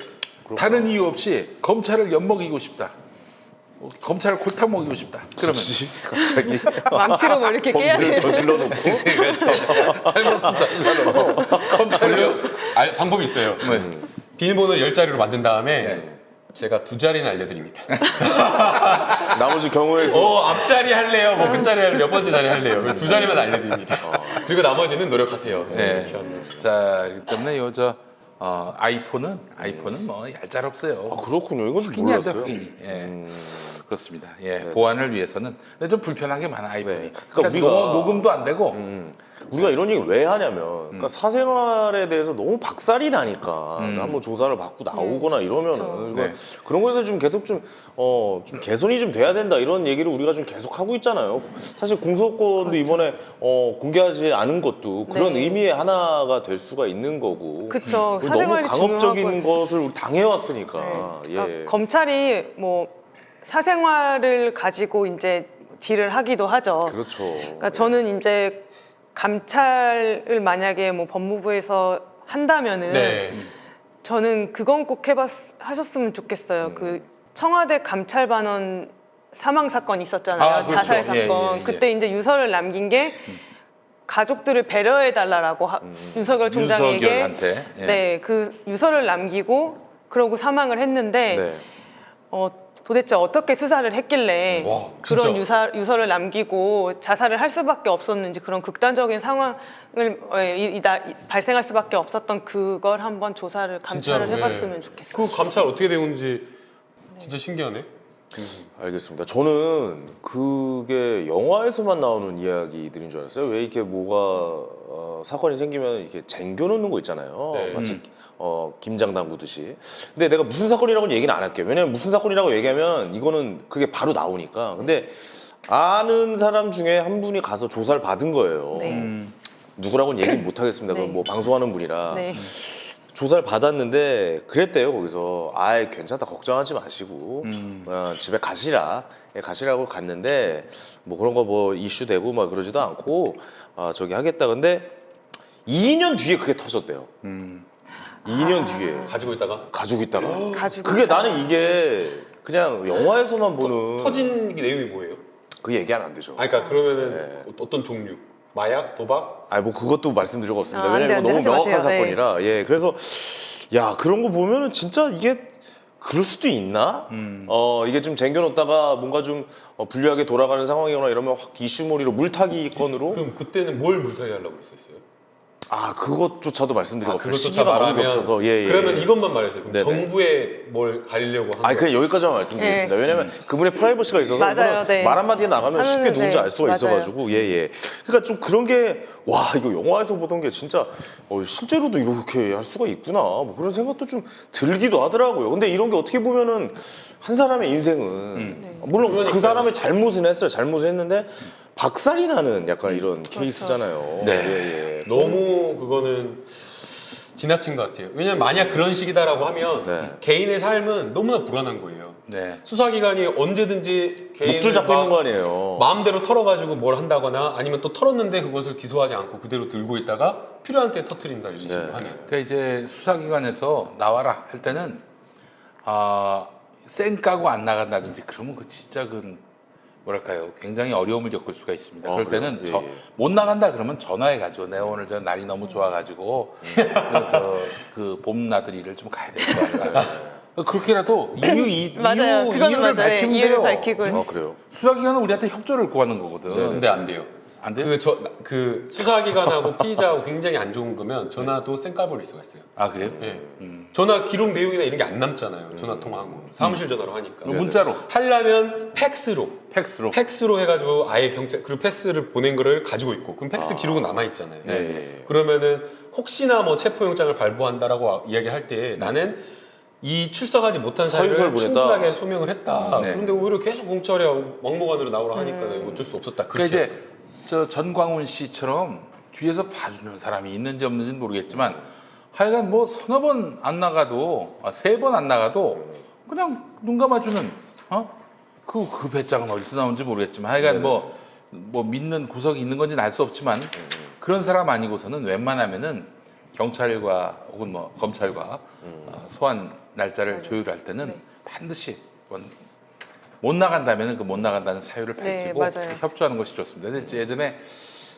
다른 이유 없이 검찰을 엿먹이고 싶다. 검찰을 골탕 먹이고 싶다. 그러면 그렇지 갑자기 망치로 뭐 이렇게 깨야 범죄를 돼. 저질러 놓고 잘못 저질러놓고 검찰을 방법이 있어요. 비밀번호를 10자리로 만든 다음에 제가 2자리는 알려드립니다. 나머지 경우에서 앞자리 할래요? 뭐 끝자리 할래요? 몇 번째 자리 할래요? 2자리만 알려드립니다. 그리고 나머지는 노력하세요. 네. 이렇게 하는 거죠. 자, 그렇기 때문에 아이폰은 뭐 얄짤없어요. 아, 그렇군요. 이건 좀 확인이 안 돼, 몰랐어요. 확인이. 예. 그렇습니다. 예, 네. 보안을 위해서는 근데 좀 불편한 게 많아 아이폰이. 네. 그러니까, 그러니까 우리가- 녹음도 안 되고. 우리가 이런 얘기를 왜 하냐면 그러니까 사생활에 대해서 너무 박살이 나니까 한번 조사를 받고 나오거나 이러면은 그렇죠. 그러니까 네. 그런 거에서 좀 계속 좀 개선이 좀 돼야 된다 이런 얘기를 우리가 좀 계속 하고 있잖아요. 사실 공소권도 이번에 공개하지 않은 것도 그런 네. 의미의 하나가 될 수가 있는 거고 그쵸. 너무 사생활이 강압적인 중요하고. 것을 우리 당해왔으니까 네. 그러니까 예. 검찰이 뭐 사생활을 가지고 이제 딜을 하기도 하죠. 그렇죠. 그러니까 저는 이제 감찰을 만약에 뭐 법무부에서 한다면은 네. 저는 그건 꼭 하셨으면 좋겠어요. 그 청와대 감찰반원 사망 사건 있었잖아요. 아, 그렇죠. 자살 예, 사건. 예, 예. 그때 이제 유서를 남긴 게 가족들을 배려해 달라라고 윤석열 총장에게 윤석열한테. 예. 네, 그 유서를 남기고 그러고 사망을 했는데 네. 도대체 어떻게 수사를 했길래 와, 그런 진짜. 유서를 남기고 자살을 할 수밖에 없었는지 그런 극단적인 상황을 발생할 수밖에 없었던 그걸 한번 조사를 감찰을 진짜로, 해봤으면 예. 좋겠어요. 그 감찰 어떻게 되는지 진짜 신기하네. 알겠습니다. 저는 그게 영화에서만 나오는 이야기들인 줄 알았어요. 왜 이렇게 뭐가 사건이 생기면 이렇게 쟁겨놓는 거 있잖아요. 네. 마치 김장 담그듯이. 근데 내가 무슨 사건이라고는 얘기는 안 할게요. 왜냐면 무슨 사건이라고 얘기하면 이거는 그게 바로 나오니까. 근데 아는 사람 중에 한 분이 가서 조사를 받은 거예요. 네. 누구라고는 얘기는 못 하겠습니다. 네. 그건 뭐 방송하는 분이라. 네. 조사를 받았는데 그랬대요. 거기서 아이 괜찮다 걱정하지 마시고 집에 가시라 가시라고 갔는데 뭐 그런 거 뭐 이슈 되고 막 그러지도 않고 저기 하겠다. 근데 2년 뒤에 그게 터졌대요. 2년 뒤에 가지고 있다가 가지고 있다가 가지고 그게 있다가. 나는 이게 그냥 영화에서만 보는 터진 게 내용이 뭐예요? 그 얘기하면 안 되죠. 아, 그러니까 그러면은 네. 어떤 종류? 마약, 도박? 아니 뭐 그것도 말씀드리고 없습니다. 안 돼, 왜냐면 안 돼, 너무 하지 명확한 마세요. 사건이라 예 그래서 야 그런 거 보면은 진짜 이게 그럴 수도 있나? 이게 좀 쟁겨놓다가 뭔가 좀 불리하게 돌아가는 상황이거나 이러면 확 이슈몰이로 물타기 건으로 그럼 그때는 뭘 물타기 하려고 했었어요? 그것조차도 말씀드리고 없어요. 그것조차 시기가 너무 말하면 겹쳐서 예. 그러면 이것만 말해주세요. 그럼 네네. 정부에 뭘 가리려고 한 아니 거예요? 그냥 여기까지만 말씀드리겠습니다. 네. 왜냐면 그분의 프라이버시가 있어서 맞아요, 그거는 네. 말 한마디에 나가면 쉽게 하면은, 누군지 네, 알 수가 맞아요. 있어가지고 예예. 그러니까 좀 그런 게 와 이거 영화에서 보던 게 진짜 실제로도 이렇게 할 수가 있구나 뭐 그런 생각도 좀 들기도 하더라고요. 근데 이런 게 어떻게 보면은 한 사람의 인생은 네. 물론 그러니까요. 그 사람의 잘못은 했어요. 잘못을 했는데 박살이 나는 약간 이런 케이스잖아요. 네. 예, 예. 너무 그거는 지나친 것 같아요. 왜냐면 만약 그런 식이다라고 하면 네. 개인의 삶은 너무나 불안한 거예요. 네. 수사기관이 언제든지 개인을 목줄 잡고 막 있는 거 아니에요. 마음대로 털어가지고 뭘 한다거나 아니면 또 털었는데 그것을 기소하지 않고 그대로 들고 있다가 필요한 때 터트린다 이런 식으로 네. 하네요. 그러니까 이제 수사기관에서 나와라 할 때는 쌩 까고 안 나간다든지 그러면 그 진짜 그 뭐랄까요 굉장히 어려움을 겪을 수가 있습니다. 그럴 그래요? 때는 예, 예. 못 나간다 그러면 전화해 가지고 내가 오늘 저 날이 너무 좋아가지고 그 봄나들 일을 좀 가야 될 것 같다. 그렇게라도 맞아요. 그거는 이유를 맞아요. 밝히면 이유를 돼요. 밝히고. 그래요. 수사기관은 우리한테 협조를 구하는 거거든. 네. 근데 안 돼요. 안 돼요? 그 수사기관하고 피의자하고 굉장히 안 좋은 거면 전화도 쌩 까버릴 수가 있어요. 아 그래요? 예. 전화 기록 내용이나 이런 게 안 남잖아요. 전화 통화하고 사무실 전화로 하니까. 그럼 문자로 하려면 팩스로 팩스로 해가지고 아예 경찰 그리고 팩스를 보낸 거를 가지고 있고 그럼 팩스 기록은 남아 있잖아요. 네. 예. 그러면은 혹시나 뭐 체포영장을 발부한다라고 이야기할 때 나는 이 출석하지 못한 서유서를 사유를 보냈다. 충분하게 소명을 했다. 네. 그런데 오히려 계속 공찰에 왕복안으로 나오라 하니까 어쩔 수 없었다. 그러니까 그렇게 이제 저 전광훈 씨처럼 뒤에서 봐주는 사람이 있는지 없는지는 모르겠지만 하여간 뭐 서너 번 안 나가도 3번 안 나가도 그냥 눈 감아주는 그 배짱은 어디서 나온지 모르겠지만 하여간 뭐 믿는 구석이 있는 건지는 알 수 없지만 그런 사람 아니고서는 웬만하면은 경찰과 혹은 뭐 검찰과 소환 날짜를 맞아요. 조율할 때는 네. 반드시 못 나간다면 그 못 나간다는 사유를 네, 밝히고 맞아요. 협조하는 것이 좋습니다. 근데 예전에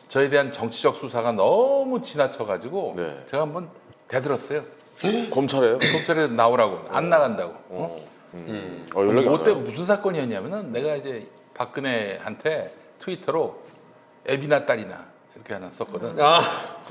저에 대한 정치적 수사가 너무 지나쳐가지고 네. 제가 한번 대들었어요. 검찰에요? 검찰에 나오라고 안 나간다고. 연락이 뭐 안 때 와요? 무슨 사건이었냐면은 내가 이제 박근혜한테 트위터로 애비나 딸이나 이렇게 하나 썼거든. 아,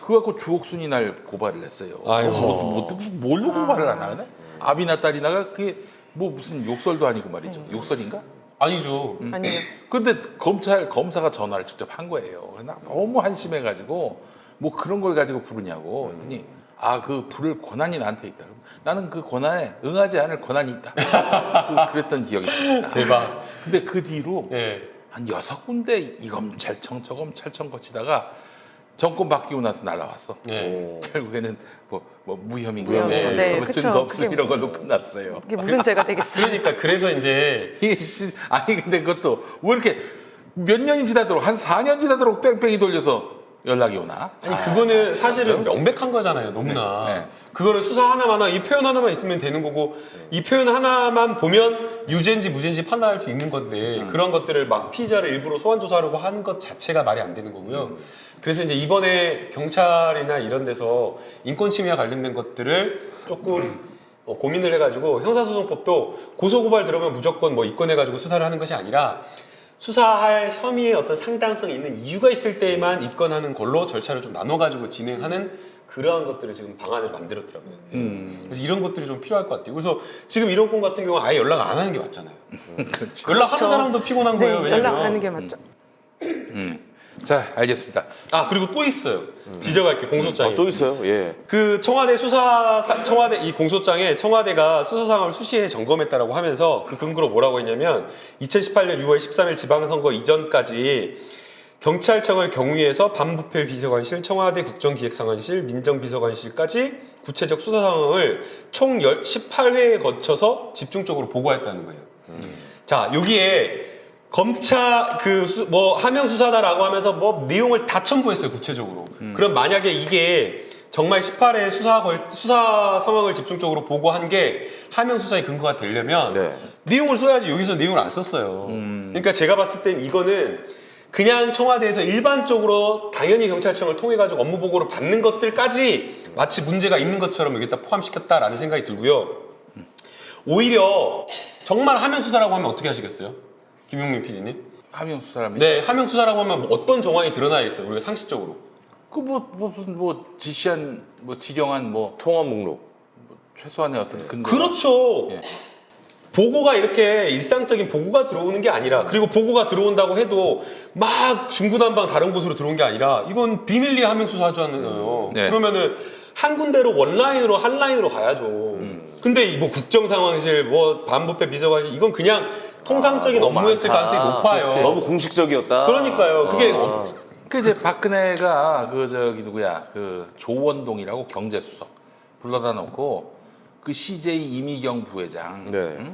그거 갖고 주옥순이 날 고발을 했어요. 아이고. 뭘로 고발을 안 하네? 아비나 딸이나가 그게 뭐 무슨 욕설도 아니고 말이죠. 욕설인가? 아니죠. 아니요. 근데 검사가 전화를 직접 한 거예요. 그래서 나 너무 한심해가지고 뭐 그런 걸 가지고 부르냐고. 그랬더니 그 부를 권한이 나한테 있다. 나는 그 권한에 응하지 않을 권한이 있다. 그랬던 기억이 납니다. 대박. 근데 그 뒤로 예. 한 6군데 이 검찰청 저 검찰청 거치다가 정권 바뀌고 나서 날라왔어. 네. 결국에는 뭐 무혐의인가 무혐의 뭐 처리. 네, 증거 그쵸. 없음 그게 이런 걸로 끝났어요. 이게 무슨 죄가 되겠어요? 그러니까 그래서 이제 아니 근데 그것도 왜 이렇게 몇 년이 지나도록 한 4년 지나도록 뺑뺑이 돌려서 연락이 오나? 아니 그거는 사실은 명백한 거잖아요, 너무나. 네, 네. 그거를 수사 하나만 이 표현 하나만 있으면 되는 거고 이 표현 하나만 보면 유죄인지 무죄인지 판단할 수 있는 건데 그런 것들을 막 피의자를 일부러 소환 조사하려고 하는 것 자체가 말이 안 되는 거고요. 그래서 이제 이번에 경찰이나 이런 데서 인권 침해와 관련된 것들을 조금 고민을 해가지고 형사소송법도 고소고발 들어오면 무조건 뭐 입건해가지고 수사를 하는 것이 아니라 수사할 혐의의 어떤 상당성이 있는 이유가 있을 때에만 입건하는 걸로 절차를 좀 나눠가지고 진행하는 그러한 것들을 지금 방안을 만들었더라고요. 그래서 이런 것들이 좀 필요할 것 같아요. 그래서 지금 이런 건 같은 경우는 아예 연락 안 하는 게 맞잖아요. 그렇죠. 연락하는 그렇죠. 사람도 피곤한 네, 거예요. 왜냐면 연락 안 하는 게 맞죠. 자 알겠습니다. 그리고 또 있어요. 지적할 게 공소장이. 또 있어요? 예. 그 청와대 청와대 이 공소장에 청와대가 수사 상황을 수시에 점검했다라고 하면서 그 근거로 뭐라고 했냐면 2018년 6월 13일 지방선거 이전까지 경찰청을 경위에서 반부패 비서관실, 청와대 국정기획상황실, 민정비서관실까지 구체적 수사 상황을 총 18회에 거쳐서 집중적으로 보고했다는 거예요. 자 여기에 검찰 뭐 하명 수사다라고 하면서 뭐 내용을 다 첨부했어요 구체적으로. 그럼 만약에 이게 정말 18회 수사 상황을 집중적으로 보고한 게 하명 수사의 근거가 되려면 네. 내용을 써야지 여기서 내용을 안 썼어요. 그러니까 제가 봤을 땐 이거는 그냥 청와대에서 일반적으로 당연히 경찰청을 통해 가지고 업무 보고를 받는 것들까지 마치 문제가 있는 것처럼 여기다 포함시켰다라는 생각이 들고요. 오히려 정말 하명 수사라고 하면 어떻게 하시겠어요? 김용민 PD님? 하명 수사랍니다. 네, 하명 수사라고 하면 뭐 어떤 정황이 드러나야겠어요? 우리가 상식적으로. 무슨 지시한 지령한 통화 목록. 최소한의 어떤 근거. 그렇죠. 예. 보고가 이렇게 일상적인 보고가 들어오는 게 아니라 그리고 보고가 들어온다고 해도 막 중구난방 다른 곳으로 들어온 게 아니라 이건 비밀리에 하명 수사하잖아요. 네. 그러면은 한 군데로 원라인으로 한 라인으로 가야죠. 근데 이 뭐 국정상황실, 뭐 반부패 비서관실 이건 그냥 통상적인 너무 업무였을 많다. 가능성이 높아요. 그치. 너무 공식적이었다. 그러니까요. 그게 그 이제 박근혜가 그 조원동이라고 경제수석 불러다 놓고 그 CJ 이미경 부회장 네.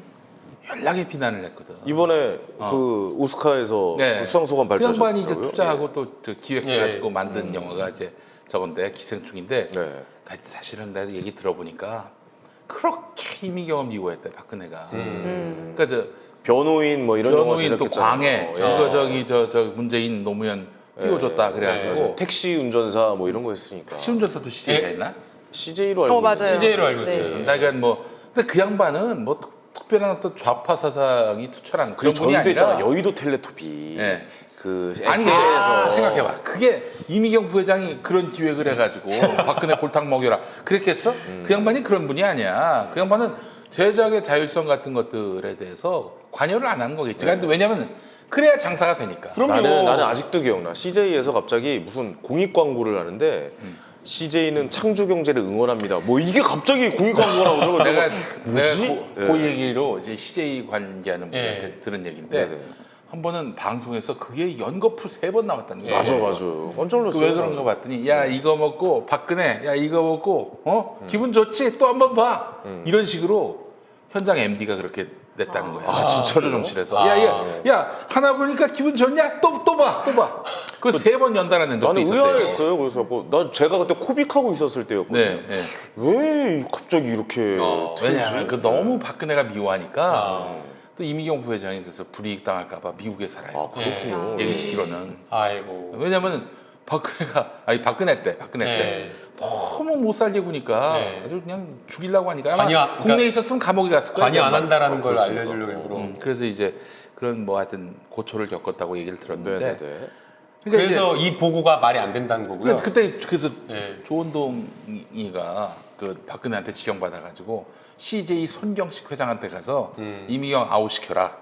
연락에 비난을 했거든. 이번에 그 오스카에서 네. 그 수상소감 그 발표하셨더라고요. 양반이 이제 투자하고 또 기획해가지고 예. 만든 영화가 이제 저건데 기생충인데 네. 사실은 내가 얘기 들어보니까 그렇게 이미경을 미워했대 박근혜가. 그러니까 저 변호인 뭐 이런 영화 변호인 또 제작했잖아요. 광해 예. 이거 저 문재인 노무현 띄워줬다 그래가지고 택시 운전사 뭐 이런 거 했으니까. 시운전사도 CJ가 예. 있나? CJ로 알고 맞아요. 있는데. CJ로 알고 네. 있어요. 그러니까 근데 그 양반은 특별한 어떤 좌파 사상이 투철한 그런 그 분이 저희도 아니라 있잖아. 여의도 텔레토비. 예. 그 아니 SNS에서 생각해봐. 그게 이미경 부회장이 그런 기획을 해가지고 박근혜 골탕 먹여라 그랬겠어? 그 양반이 그런 분이 아니야. 그 양반은 제작의 자율성 같은 것들에 대해서 관여를 안 하는 거겠지. 근데 왜냐면 그래야 장사가 되니까. 그럼요. 나는 아직도 기억나. CJ에서 갑자기 무슨 공익 광고를 하는데 CJ는 창조 경제를 응원합니다. 뭐 이게 갑자기 공익 광고가 나오더라고. 내가 뭐지? 그 얘기로 이제 CJ 관계하는 분한테 예. 들은 얘기인데 네네. 한 번은 방송에서 그게 연거푸 3번 나왔다는 거야. 맞아. 깜짝 놀랐어요. 왜 그런가 봤더니 야 이거 먹고 박근혜 야 이거 먹고 기분 좋지 또 한 번 봐 이런 식으로 현장 MD가 그렇게 냈다는 거야. 아, 진짜로요? 조정실에서. 아. 야, 하나 보니까 기분 좋냐? 또 봐. 그래서 3번 연달아낸 적도 나는 있었대요. 의아했어요. 그래서 난 제가 그때 코빅하고 있었을 때였거든요. 네, 네. 왜 갑자기 이렇게 왜냐하면 그 너무 박근혜가 미워하니까 아. 또 이미경 부회장이 그래서 불이익 당할까봐 미국에 살아요. 아, 그렇군요. 얘기 듣기로는. 아이고. 왜냐면 박근혜 때 네. 너무 못 살게 구니까 네. 아주 그냥 죽이려고 하니까 아마 관여- 국내에 있었으면 감옥에 갔을 거예요. 관여 안 아마. 한다라는 걸 그렇습니까? 알려주려고 일부러. 그래서 이제 그런 뭐 하여튼 고초를 겪었다고 얘기를 들었는데 네네네. 그러니까 그래서 이 보고가 말이 안 된다는 거고요. 그때 그래서 네. 조원동이가 그 박근혜한테 지령받아가지고 CJ 손경식 회장한테 가서 음. 이미경 아웃시켜라.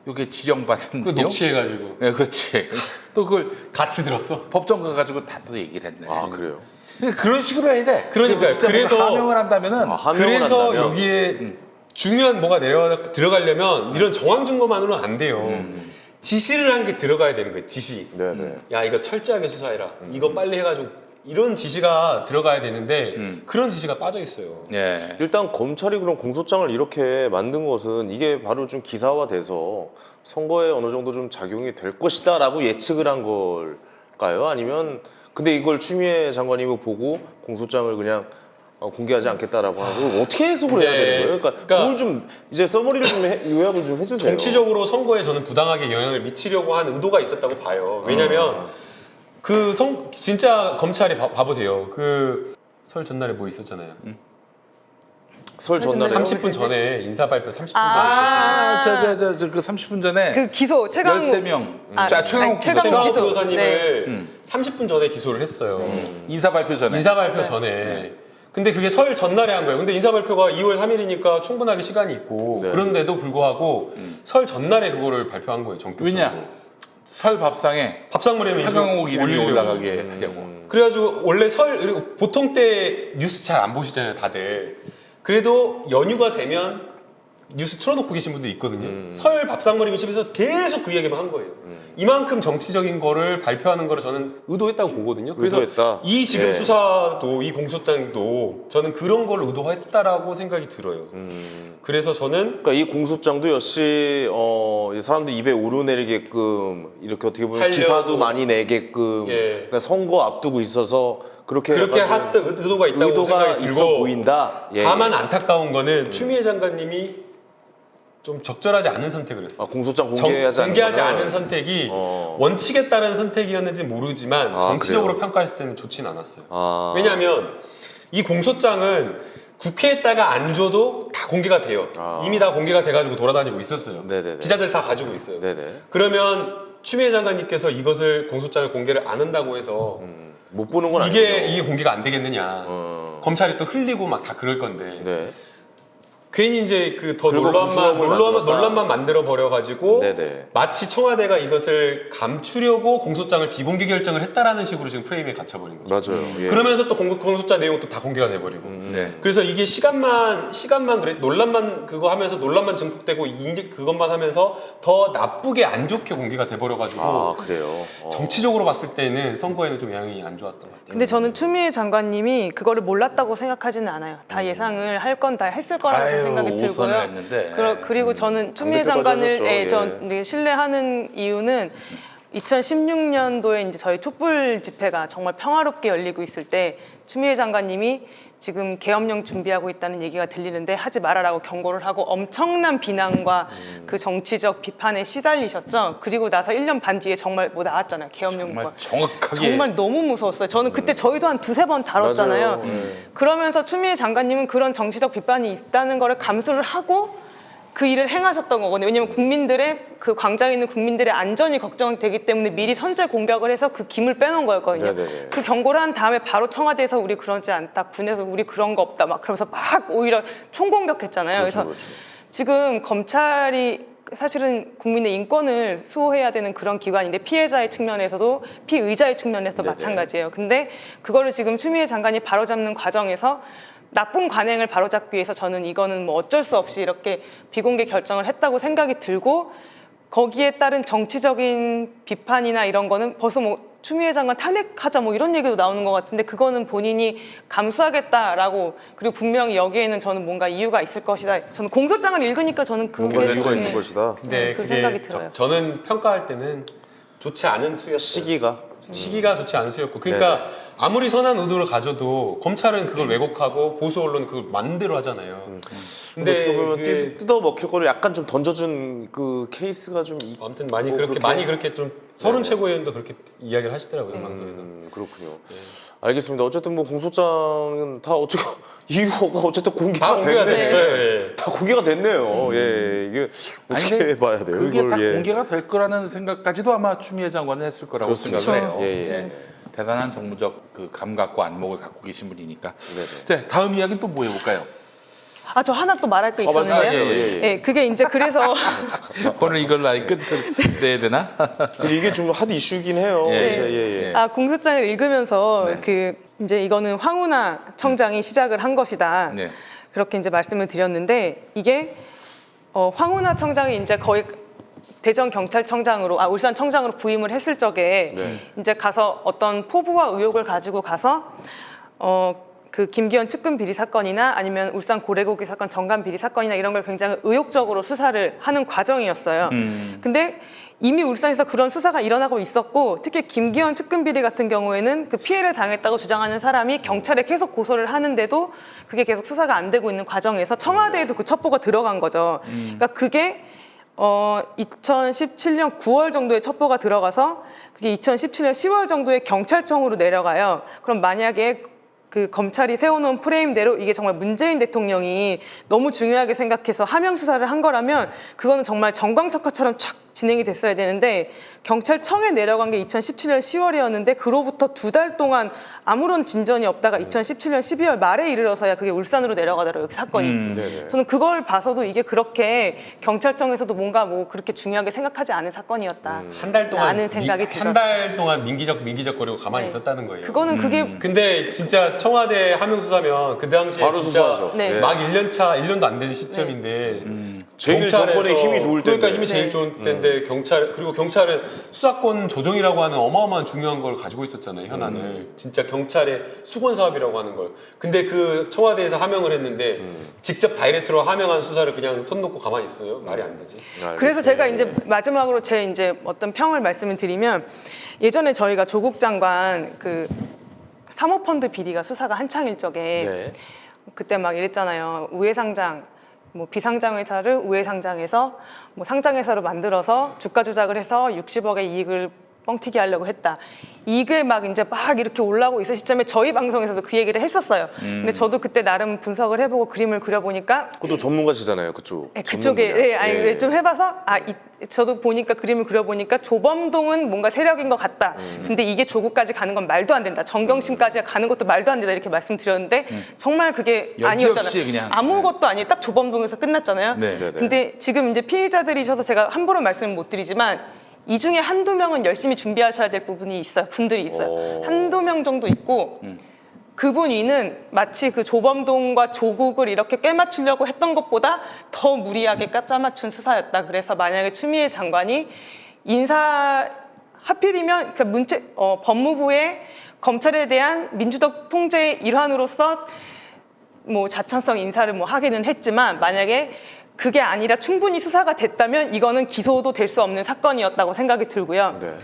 이게 지령받은 그 내용? 녹취해가지고 네, 그렇지. 또 그걸 같이 들었어. 법정 가가지고 다 또 얘기를 했네. 아, 그래요? 그러니까 그런 식으로 해야 돼. 그러니까요. 진짜 그래서- 뭔가 하명을 한다면은 아, 하명을 그래서 한다면? 여기에 중요한 뭐가 들어가려면 이런 정황 증거만으로는 안 돼요. 지시를 한 게 들어가야 되는 거예요. 지시. 네네. 야 이거 철저하게 수사해라. 이거 빨리 해가지고 이런 지시가 들어가야 되는데 그런 지시가 빠져 있어요. 예. 일단 검찰이 그런 공소장을 이렇게 만든 것은 이게 바로 좀 기사화돼서 선거에 어느 정도 좀 작용이 될 것이다라고 예측을 한 걸까요? 아니면 근데 이걸 추미애 장관님이 보고 공소장을 그냥 공개하지 않겠다라고 하고 어떻게 해석을 해야 이제 되는 거예요? 그러니까 그걸 좀 이제 서머리를 좀 요약을 좀 해주세요. 정치적으로 선거에 저는 부당하게 영향을 미치려고 한 의도가 있었다고 봐요. 왜냐면 진짜 검찰이 봐보세요. 그 설 전날에 뭐 있었잖아요. 설 전날에 30분 전에 인사 발표 30분 전에 있었잖아요. 그 30분 전에 그 기소 최강 13명. 아, 최강욱 아니, 최강욱 최강욱 기소. 변호사님을 30분 전에 기소를 했어요. 인사 발표 전에. 인사 발표 전에. 근데 그게 설 전날에 한 거예요. 근데 인사 발표가 2월 3일이니까 충분하게 시간이 있고 네. 그런데도 불구하고 설 전날에 그거를 발표한 거예요. 전격적으로. 왜냐? 설 밥상에 밥상머리에 차경욱 이름이 올리려고. 올라가게 하려고. 그래가지고 원래 그리고 보통 때 뉴스 잘 안 보시잖아요, 다들. 그래도 연휴가 되면 뉴스 틀어놓고 계신 분들이 있거든요. 설 밥상머리 집에서 계속 그 얘기만 한 거예요. 이만큼 정치적인 거를 발표하는 거를 저는 의도했다고 보거든요. 그래서 의도했다. 이 지금 네. 수사도 이 공소장도 저는 그런 걸 의도했다라고 생각이 들어요. 그래서 저는 그러니까 이 공소장도 역시 이 사람들 입에 오르내리게끔 이렇게 어떻게 보면 하려고. 기사도 많이 내게끔 예. 그러니까 선거 앞두고 있어서 그렇게 그렇게 약간 좀 의도가 있다고 의도가 생각이 있어 들고 보인다. 예, 다만 예. 안타까운 거는 추미애 장관님이 좀 적절하지 않은 선택을 했어요. 공소장 공개하지 공개하지 않은 않은 거는 선택이 어. 원칙에 따른 선택이었는지 모르지만 아, 정치적으로 그래요? 평가했을 때는 좋진 않았어요. 아. 왜냐하면 이 공소장은 국회에다가 안 줘도 다 공개가 돼요. 아. 이미 다 공개가 돼가지고 돌아다니고 있었어요. 네네네. 기자들 다 가지고 있어요. 네네. 그러면 추미애 장관님께서 이것을 공소장을 공개를 안 한다고 해서 못 보는 건 이게 아니죠. 공개가 안 되겠느냐. 검찰이 또 흘리고 막 다 그럴 건데 네. 괜히 이제 그 더 그리고 구성을 만들었다. 논란만 만들어 버려 가지고 네네. 마치 청와대가 이것을 감추려고 공소장을 비공개 결정을 했다라는 식으로 지금 프레임에 갇혀버린 거죠. 맞아요. 예. 그러면서 또 공소장 내용도 다 공개가 돼버리고. 네. 그래서 이게 시간만 그래 논란만 그거 하면서 논란만 증폭되고 그것만 하면서 더 나쁘게 안 좋게 공개가 돼버려 가지고 아 그래요. 정치적으로 봤을 때는 선거에는 좀 영향이 안 좋았던 것 같아요. 근데 저는 추미애 장관님이 그거를 몰랐다고 생각하지는 않아요. 다 예상을 할 건 다 했을 거라고 생각이 오선을 들고요. 했는데. 그리고 저는 추미애 반대표까지 장관을 하셨죠. 예. 전 신뢰하는 이유는 2016년도에 이제 저희 촛불 집회가 정말 평화롭게 열리고 있을 때 추미애 장관님이 지금 계엄령 준비하고 있다는 얘기가 들리는데 하지 말아라고 경고를 하고 엄청난 비난과 그 정치적 비판에 시달리셨죠. 그리고 나서 1년 반 뒤에 정말 뭐 나왔잖아요. 계엄령과. 정말 정확하게 정말 너무 무서웠어요. 저는 그때 저희도 한 두세 번 다뤘잖아요. 맞아요. 그러면서 추미애 장관님은 그런 정치적 비판이 있다는 거를 감수를 하고 그 일을 행하셨던 거거든요. 왜냐하면 국민들의 그 광장에 있는 국민들의 안전이 걱정이 되기 때문에 미리 선제 공격을 해서 그 김을 빼놓은 거였거든요. 네네네. 그 경고를 한 다음에 바로 청와대에서 우리 그러지 않다, 군에서 우리 그런 거 없다, 막 그러면서 막 오히려 총공격했잖아요. 그렇죠, 그래서 그렇죠. 지금 검찰이 사실은 국민의 인권을 수호해야 되는 그런 기관인데 피해자의 측면에서도 피의자의 측면에서도 네네. 마찬가지예요. 근데 그거를 지금 추미애 장관이 바로잡는 과정에서 나쁜 관행을 바로잡기 위해서 저는 이거는 뭐 어쩔 수 없이 이렇게 비공개 결정을 했다고 생각이 들고 거기에 따른 정치적인 비판이나 이런 거는 벌써 뭐 추미애 장관 탄핵하자 뭐 이런 얘기도 나오는 것 같은데 그거는 본인이 감수하겠다라고 그리고 분명히 여기에는 저는 뭔가 이유가 있을 것이다. 저는 공소장을 읽으니까 저는 뭔가 그게 이유가 네. 있을 것이다. 근데 그 그게 생각이 들어요. 저는 평가할 때는 좋지 않은 수였어요. 시기가 좋지 않은 수였고 그러니까 아무리 선한 의도를 가져도 검찰은 그걸 왜곡하고 보수 언론은 그걸 만대로 하잖아요. 근데 어떻게 보면 그게 뜯어 먹힐 거를 약간 좀 던져준 그 케이스가 좀 아무튼 많이 뭐 그렇게 그렇게- 많이 그렇게 좀 서른 네. 최고위원도 그렇게 이야기를 하시더라고요 방송에서. 그렇군요. 네. 알겠습니다. 어쨌든 뭐 공소장은 다 어떻게 이유가 어쨌든 다 공개가 공개가 됐네. 됐어요. 예. 다 공개가 됐네요. 예, 이게 아니, 어떻게 근데 봐야 돼요? 그게 이걸 딱 예. 공개가 될 거라는 생각까지도 아마 추미애 장관은 했을 거라고 그렇습니다. 생각을 해요. 예, 예. 예. 대단한 정무적 그 감각과 안목을 갖고 계신 분이니까. 네네. 자, 다음 이야기는 또 뭐 해볼까요? 아, 저 하나 또 말할 거 있었는데요. 말씀하세요. 예, 예. 그게 이제 그래서 오늘 이걸로 아예 끝내야 되나? 근데 이게 좀 핫 이슈긴 해요. 예. 그래서 예, 예. 아, 공소장을 읽으면서 네. 그 이제 이거는 황운하 청장이 시작을 한 것이다. 네. 그렇게 이제 말씀을 드렸는데 이게 황운하 청장이 이제 거의 대전 경찰청장으로 울산 청장으로 부임을 했을 적에 네. 이제 가서 어떤 포부와 의혹을 가지고 가서 그 김기현 측근 비리 사건이나 아니면 울산 고래고기 사건 정관 비리 사건이나 이런 걸 굉장히 의욕적으로 수사를 하는 과정이었어요. 근데 이미 울산에서 그런 수사가 일어나고 있었고 특히 김기현 측근 비리 같은 경우에는 그 피해를 당했다고 주장하는 사람이 경찰에 계속 고소를 하는데도 그게 계속 수사가 안 되고 있는 과정에서 청와대에도 그 첩보가 들어간 거죠. 그러니까 그게 2017년 9월 정도에 첩보가 들어가서 그게 2017년 10월 정도에 경찰청으로 내려가요. 그럼 만약에 그 검찰이 세워놓은 프레임대로 이게 정말 문재인 대통령이 너무 중요하게 생각해서 하명 수사를 한 거라면 그거는 정말 정광석화처럼 촥 진행이 됐어야 되는데 경찰청에 내려간 게 2017년 10월이었는데 그로부터 2달 동안 아무런 진전이 없다가 2017년 12월 말에 이르러서야 그게 울산으로 내려가더라고요, 그 사건이. 네네. 저는 그걸 봐서도 이게 그렇게 경찰청에서도 뭔가 뭐 그렇게 중요하게 생각하지 않은 사건이었다. 한 달 동안 라는 생각이 들어요. 한 달 동안 민기적거리고 가만히 네. 있었다는 거예요. 그거는 그게 근데 진짜 청와대 하명 수사면 그 당시에 바로 진짜 수사하죠. 네. 예. 막 1년도 안 되는 시점인데 제일 경찰에서- 정권의 힘이 좋을 때인데. 그러니까 힘이 제일 네. 좋을 때인데 경찰은 수사권 조정이라고 하는 어마어마한 중요한 걸 가지고 있었잖아요, 현안을. 진짜 경찰의 수권 사업이라고 하는 걸. 근데 그 청와대에서 하명을 했는데 직접 다이렉트로 하명한 수사를 그냥 손 놓고 가만히 있어요. 말이 안 되지. 그래서 제가 이제 마지막으로 제 이제 어떤 평을 말씀을 드리면 예전에 저희가 조국 장관 그 사모펀드 비리가 수사가 한창일 적에 네. 그때 막 이랬잖아요. 우회상장, 뭐 비상장 회사를 우회상장해서 뭐 상장회사로 만들어서 주가 조작을 해서 60억의 이익을 뻥튀기 하려고 했다. 이게 막 이제 막 이렇게 올라오고 있을 시점에 저희 방송에서도 그 얘기를 했었어요. 근데 저도 그때 나름 분석을 해보고 그림을 그려보니까 그것도 전문가시잖아요, 그쪽. 네, 그쪽에 전문 분야. 네, 아니 좀 해봐서 저도 보니까 그림을 그려보니까 조범동은 뭔가 세력인 것 같다. 근데 이게 조국까지 가는 건 말도 안 된다. 정경심까지 가는 것도 말도 안 된다 이렇게 말씀드렸는데 정말 그게 여지없이 아니었잖아요. 그냥. 아무것도 아니에요. 딱 조범동에서 끝났잖아요. 네. 네네. 근데 지금 이제 피의자들이셔서 제가 함부로 말씀을 못 드리지만 이 중에 한두 명은 열심히 준비하셔야 될 부분이 있어요. 분들이 있어요. 한두 명 정도 있고 그분 위는 마치 그 조범동과 조국을 이렇게 꿰맞추려고 했던 것보다 더 무리하게 짜맞춘 수사였다. 그래서 만약에 추미애 장관이 하필이면 그 법무부의 검찰에 대한 민주적 통제의 일환으로서 뭐 자천성 인사를 뭐 하기는 했지만 만약에 그게 아니라 충분히 수사가 됐다면 이거는 기소도 될 수 없는 사건이었다고 생각이 들고요. 네.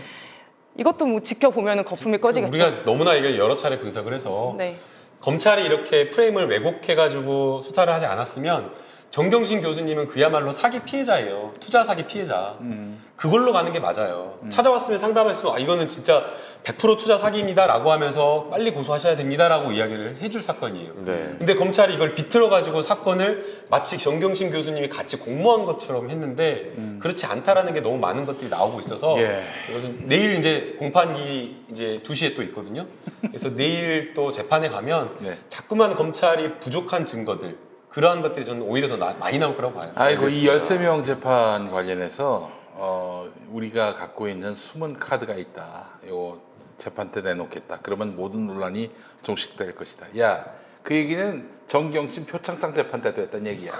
이것도 뭐 지켜보면 거품이 꺼지겠죠. 우리가 너무나 이게 여러 차례 분석을 해서 네. 검찰이 이렇게 프레임을 왜곡해가지고 수사를 하지 않았으면 정경심 교수님은 그야말로 사기 피해자예요. 투자 사기 피해자. 그걸로 가는 게 맞아요. 찾아왔으면 상담했으면 이거는 진짜 100% 투자 사기입니다라고 하면서 빨리 고소하셔야 됩니다라고 이야기를 해줄 사건이에요. 네. 근데 검찰이 이걸 비틀어가지고 사건을 마치 정경심 교수님이 같이 공모한 것처럼 했는데 그렇지 않다라는 게 너무 많은 것들이 나오고 있어서 예. 이것은 내일 이제 공판기 이제 2시에 또 있거든요. 그래서 내일 또 재판에 가면 네. 자꾸만 검찰이 부족한 증거들 그러한 것들이 저는 오히려 더 많이 나올 거라고 봐요. 아이고 이 13명 재판 관련해서 우리가 갖고 있는 숨은 카드가 있다. 요 재판 때 내놓겠다. 그러면 모든 논란이 종식될 것이다. 야, 그 얘기는 정경심 표창장 재판 때도 했단 얘기야.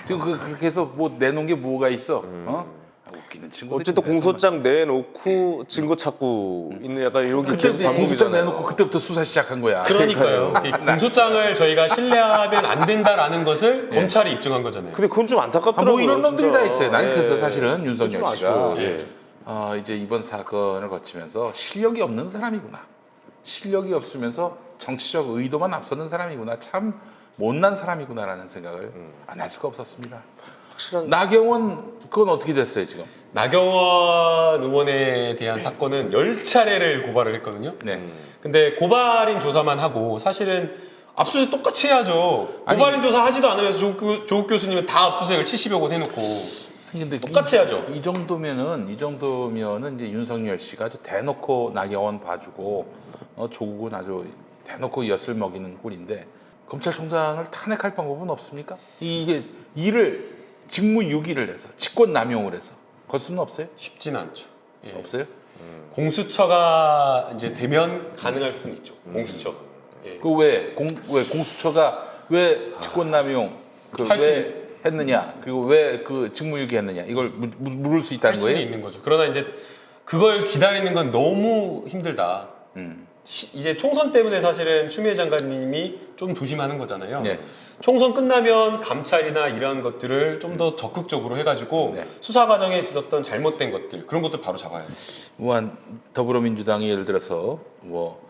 지금 그렇게 해서 뭐 내놓은 게 뭐가 있어? 웃기는 친구들. 어쨌든 공소장 내놓고 증거 찾고 있는 약간 이런 게 계속 그때 공소장 반복이잖아요. 내놓고 그때부터 수사 시작한 거야. 그러니까요. 이 공소장을 저희가 신뢰하면 안 된다라는 것을 검찰이 입증한 거잖아요. 근데 그건 좀 안타깝더라고요. 뭐 이런 놈들이 진짜. 다 있어요. 난 예. 그래서 사실은 윤석열 좀 씨가 아쉬워요. 예. 이제 이번 사건을 거치면서 실력이 없는 사람이구나. 실력이 없으면서 정치적 의도만 앞서는 사람이구나. 참 못난 사람이구나라는 생각을 안 할 수가 없었습니다. 확실한 나경원 그건 어떻게 됐어요 지금? 나경원 의원에 대한 사건은 10차례를 고발을 했거든요. 네. 근데 고발인 조사만 하고 사실은 압수수색 똑같이 해야죠. 아니, 고발인 조사 하지도 않으면서 조국 교수님은 다 압수수색을 70여 건 해놓고 아니, 근데 똑같이 해야죠. 이 정도면은 이제 윤석열 씨가 아주 대놓고 나경원 봐주고 조국은 아주 대놓고 엿을 먹이는 꼴인데 검찰총장을 탄핵할 방법은 없습니까? 이게 일을 직무유기를 해서 직권남용을 해서 걸 수는 없어요? 쉽진 않죠. 예. 없어요? 공수처가 이제 되면 가능할 수는 있죠. 공수처가. 예. 그 왜 공수처가 왜 직권남용 할수 왜 했느냐 그리고 왜 그 직무유기 했느냐 이걸 물을 수 할 있다는 수는 거예요? 있는 거죠. 그러나 이제 그걸 기다리는 건 너무 힘들다. 이제 총선 때문에 사실은 추미애 장관님이 좀 조심하는 거잖아요. 네. 총선 끝나면 감찰이나 이런 것들을 좀 더 적극적으로 해가지고 네. 수사 과정에 있었던 잘못된 것들 그런 것들 바로 잡아야 돼요. 무한 더불어민주당이 예를 들어서 뭐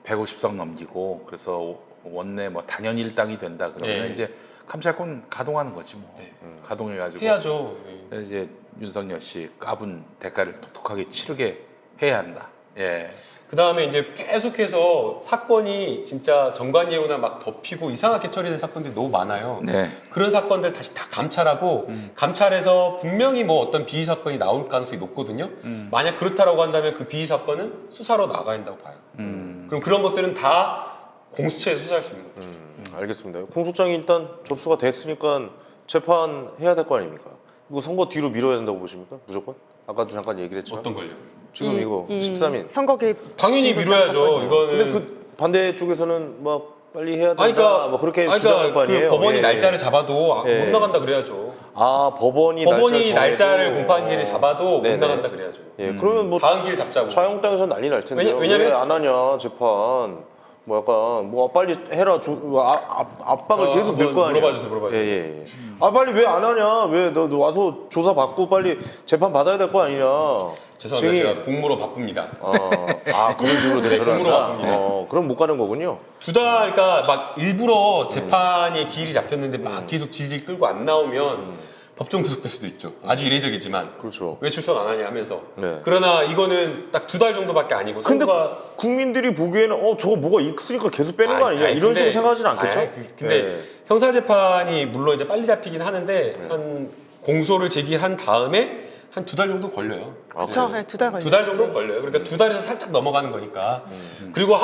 150석 넘기고 그래서 원내 뭐 단연일당이 된다 그러면 네. 이제 감찰권 가동하는 거지 뭐 네. 가동해가지고 해야죠. 예. 이제 윤석열 씨 까분 대가를 톡톡하게 치르게 해야 한다. 예. 그 다음에 이제 계속해서 사건이 진짜 정관예우나 막 덮이고 이상하게 처리된 사건들이 너무 많아요. 네. 그런 사건들 다시 다 감찰하고 감찰해서 분명히 뭐 어떤 비위 사건이 나올 가능성이 높거든요. 만약 그렇다라고 한다면 그 비위 사건은 수사로 나가야 된다고 봐요. 그럼 그런 것들은 다 공수처에 수사할 수 있는 거죠. 알겠습니다. 공소장이 일단 접수가 됐으니까 재판해야 될 거 아닙니까? 이거 선거 뒤로 미뤄야 된다고 보십니까? 무조건? 아까도 잠깐 얘기를 했지만 어떤 걸요? 지금 이거 13인 선거 개입 당연히 미뤄야죠. 이거는. 근데 그 반대 쪽에서는 막 빨리 해야 된다 아니, 그러니까, 뭐 그렇게 주장할 거 아니에요? 그 법원이 예. 날짜를 잡아도 예. 못 나간다 그래야죠. 아 법원이 날짜를 공판 기일을 어. 잡아도 못 네네. 나간다 그래야죠. 예 그러면 뭐 다음 기일 잡자고. 자유한국당에서 난리 날 텐데요. 왜냐면- 왜 안 하냐 재판 뭐 약간 뭐 빨리 해라 압박을 저 계속 넣을 거 아니에요. 물어봐 주세요. 예. 아 빨리 왜 안 하냐? 왜 너 와서 조사 받고 빨리 재판 받아야 될 거 아니냐? 죄송합니다. 증인. 제가 공무로 바쁩니다. 그런 식으로 대처를 공무로 한다. 바쁩니다. 그럼 못 가는 거군요. 두 달, 그러니까 막 일부러 재판이 기일이 잡혔는데 막 계속 질질 끌고 안 나오면 법정 구속될 수도 있죠. 아주 이례적이지만. 그렇죠. 왜 출석 안 하냐 하면서. 네. 그러나 이거는 딱 두 달 정도밖에 아니고 근데 선거가 국민들이 보기에는 저거 뭐가 있으니까 계속 빼는 거 아니냐 아니, 이런 근데- 식으로 생각하지는 않겠죠? 아니, 근데 네. 형사 재판이 물론 이제 빨리 잡히긴 하는데 한 공소를 제기한 다음에 한 두 달 정도 걸려요. 그렇죠. 네, 2달 걸려요. 두 달 정도 걸려요. 그러니까 두 달에서 살짝 넘어가는 거니까. 그리고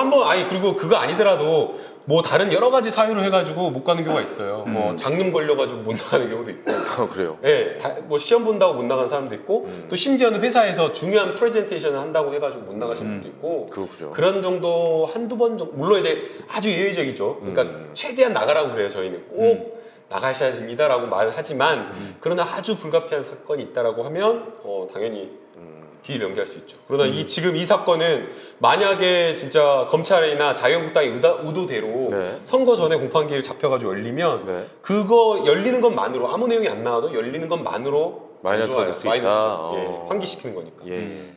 그리고 그거 아니더라도 뭐 다른 여러 가지 사유로 해가지고 못 가는 경우가 있어요. 뭐 장염 걸려가지고 못 나가는 경우도 있고. 그래요. 예, 뭐 시험 본다고 못 나간 사람도 있고, 또 심지어는 회사에서 중요한 프레젠테이션을 한다고 해가지고 못 나가신 분도 있고. 그렇군요. 그런 정도 한두 번 정도, 물론 이제 아주 예외적이죠. 그러니까 최대한 나가라고 그래요, 저희는. 꼭 나가셔야 됩니다라고 말을 하지만, 그러나 아주 불가피한 사건이 있다라고 하면, 당연히 기일 연기할 수 있죠. 그러나 지금 이 사건은 만약에 진짜 검찰이나 자유한국당의 의도대로 네. 선거 전에 공판기일 잡혀가지고 열리면 네. 그거 열리는 것만으로 아무 내용이 안 나와도 열리는 것만으로 마이너스가 안 될 수 좋아요. 있다. 마이너스죠. 예, 환기시키는 거니까. 예.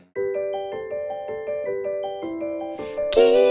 길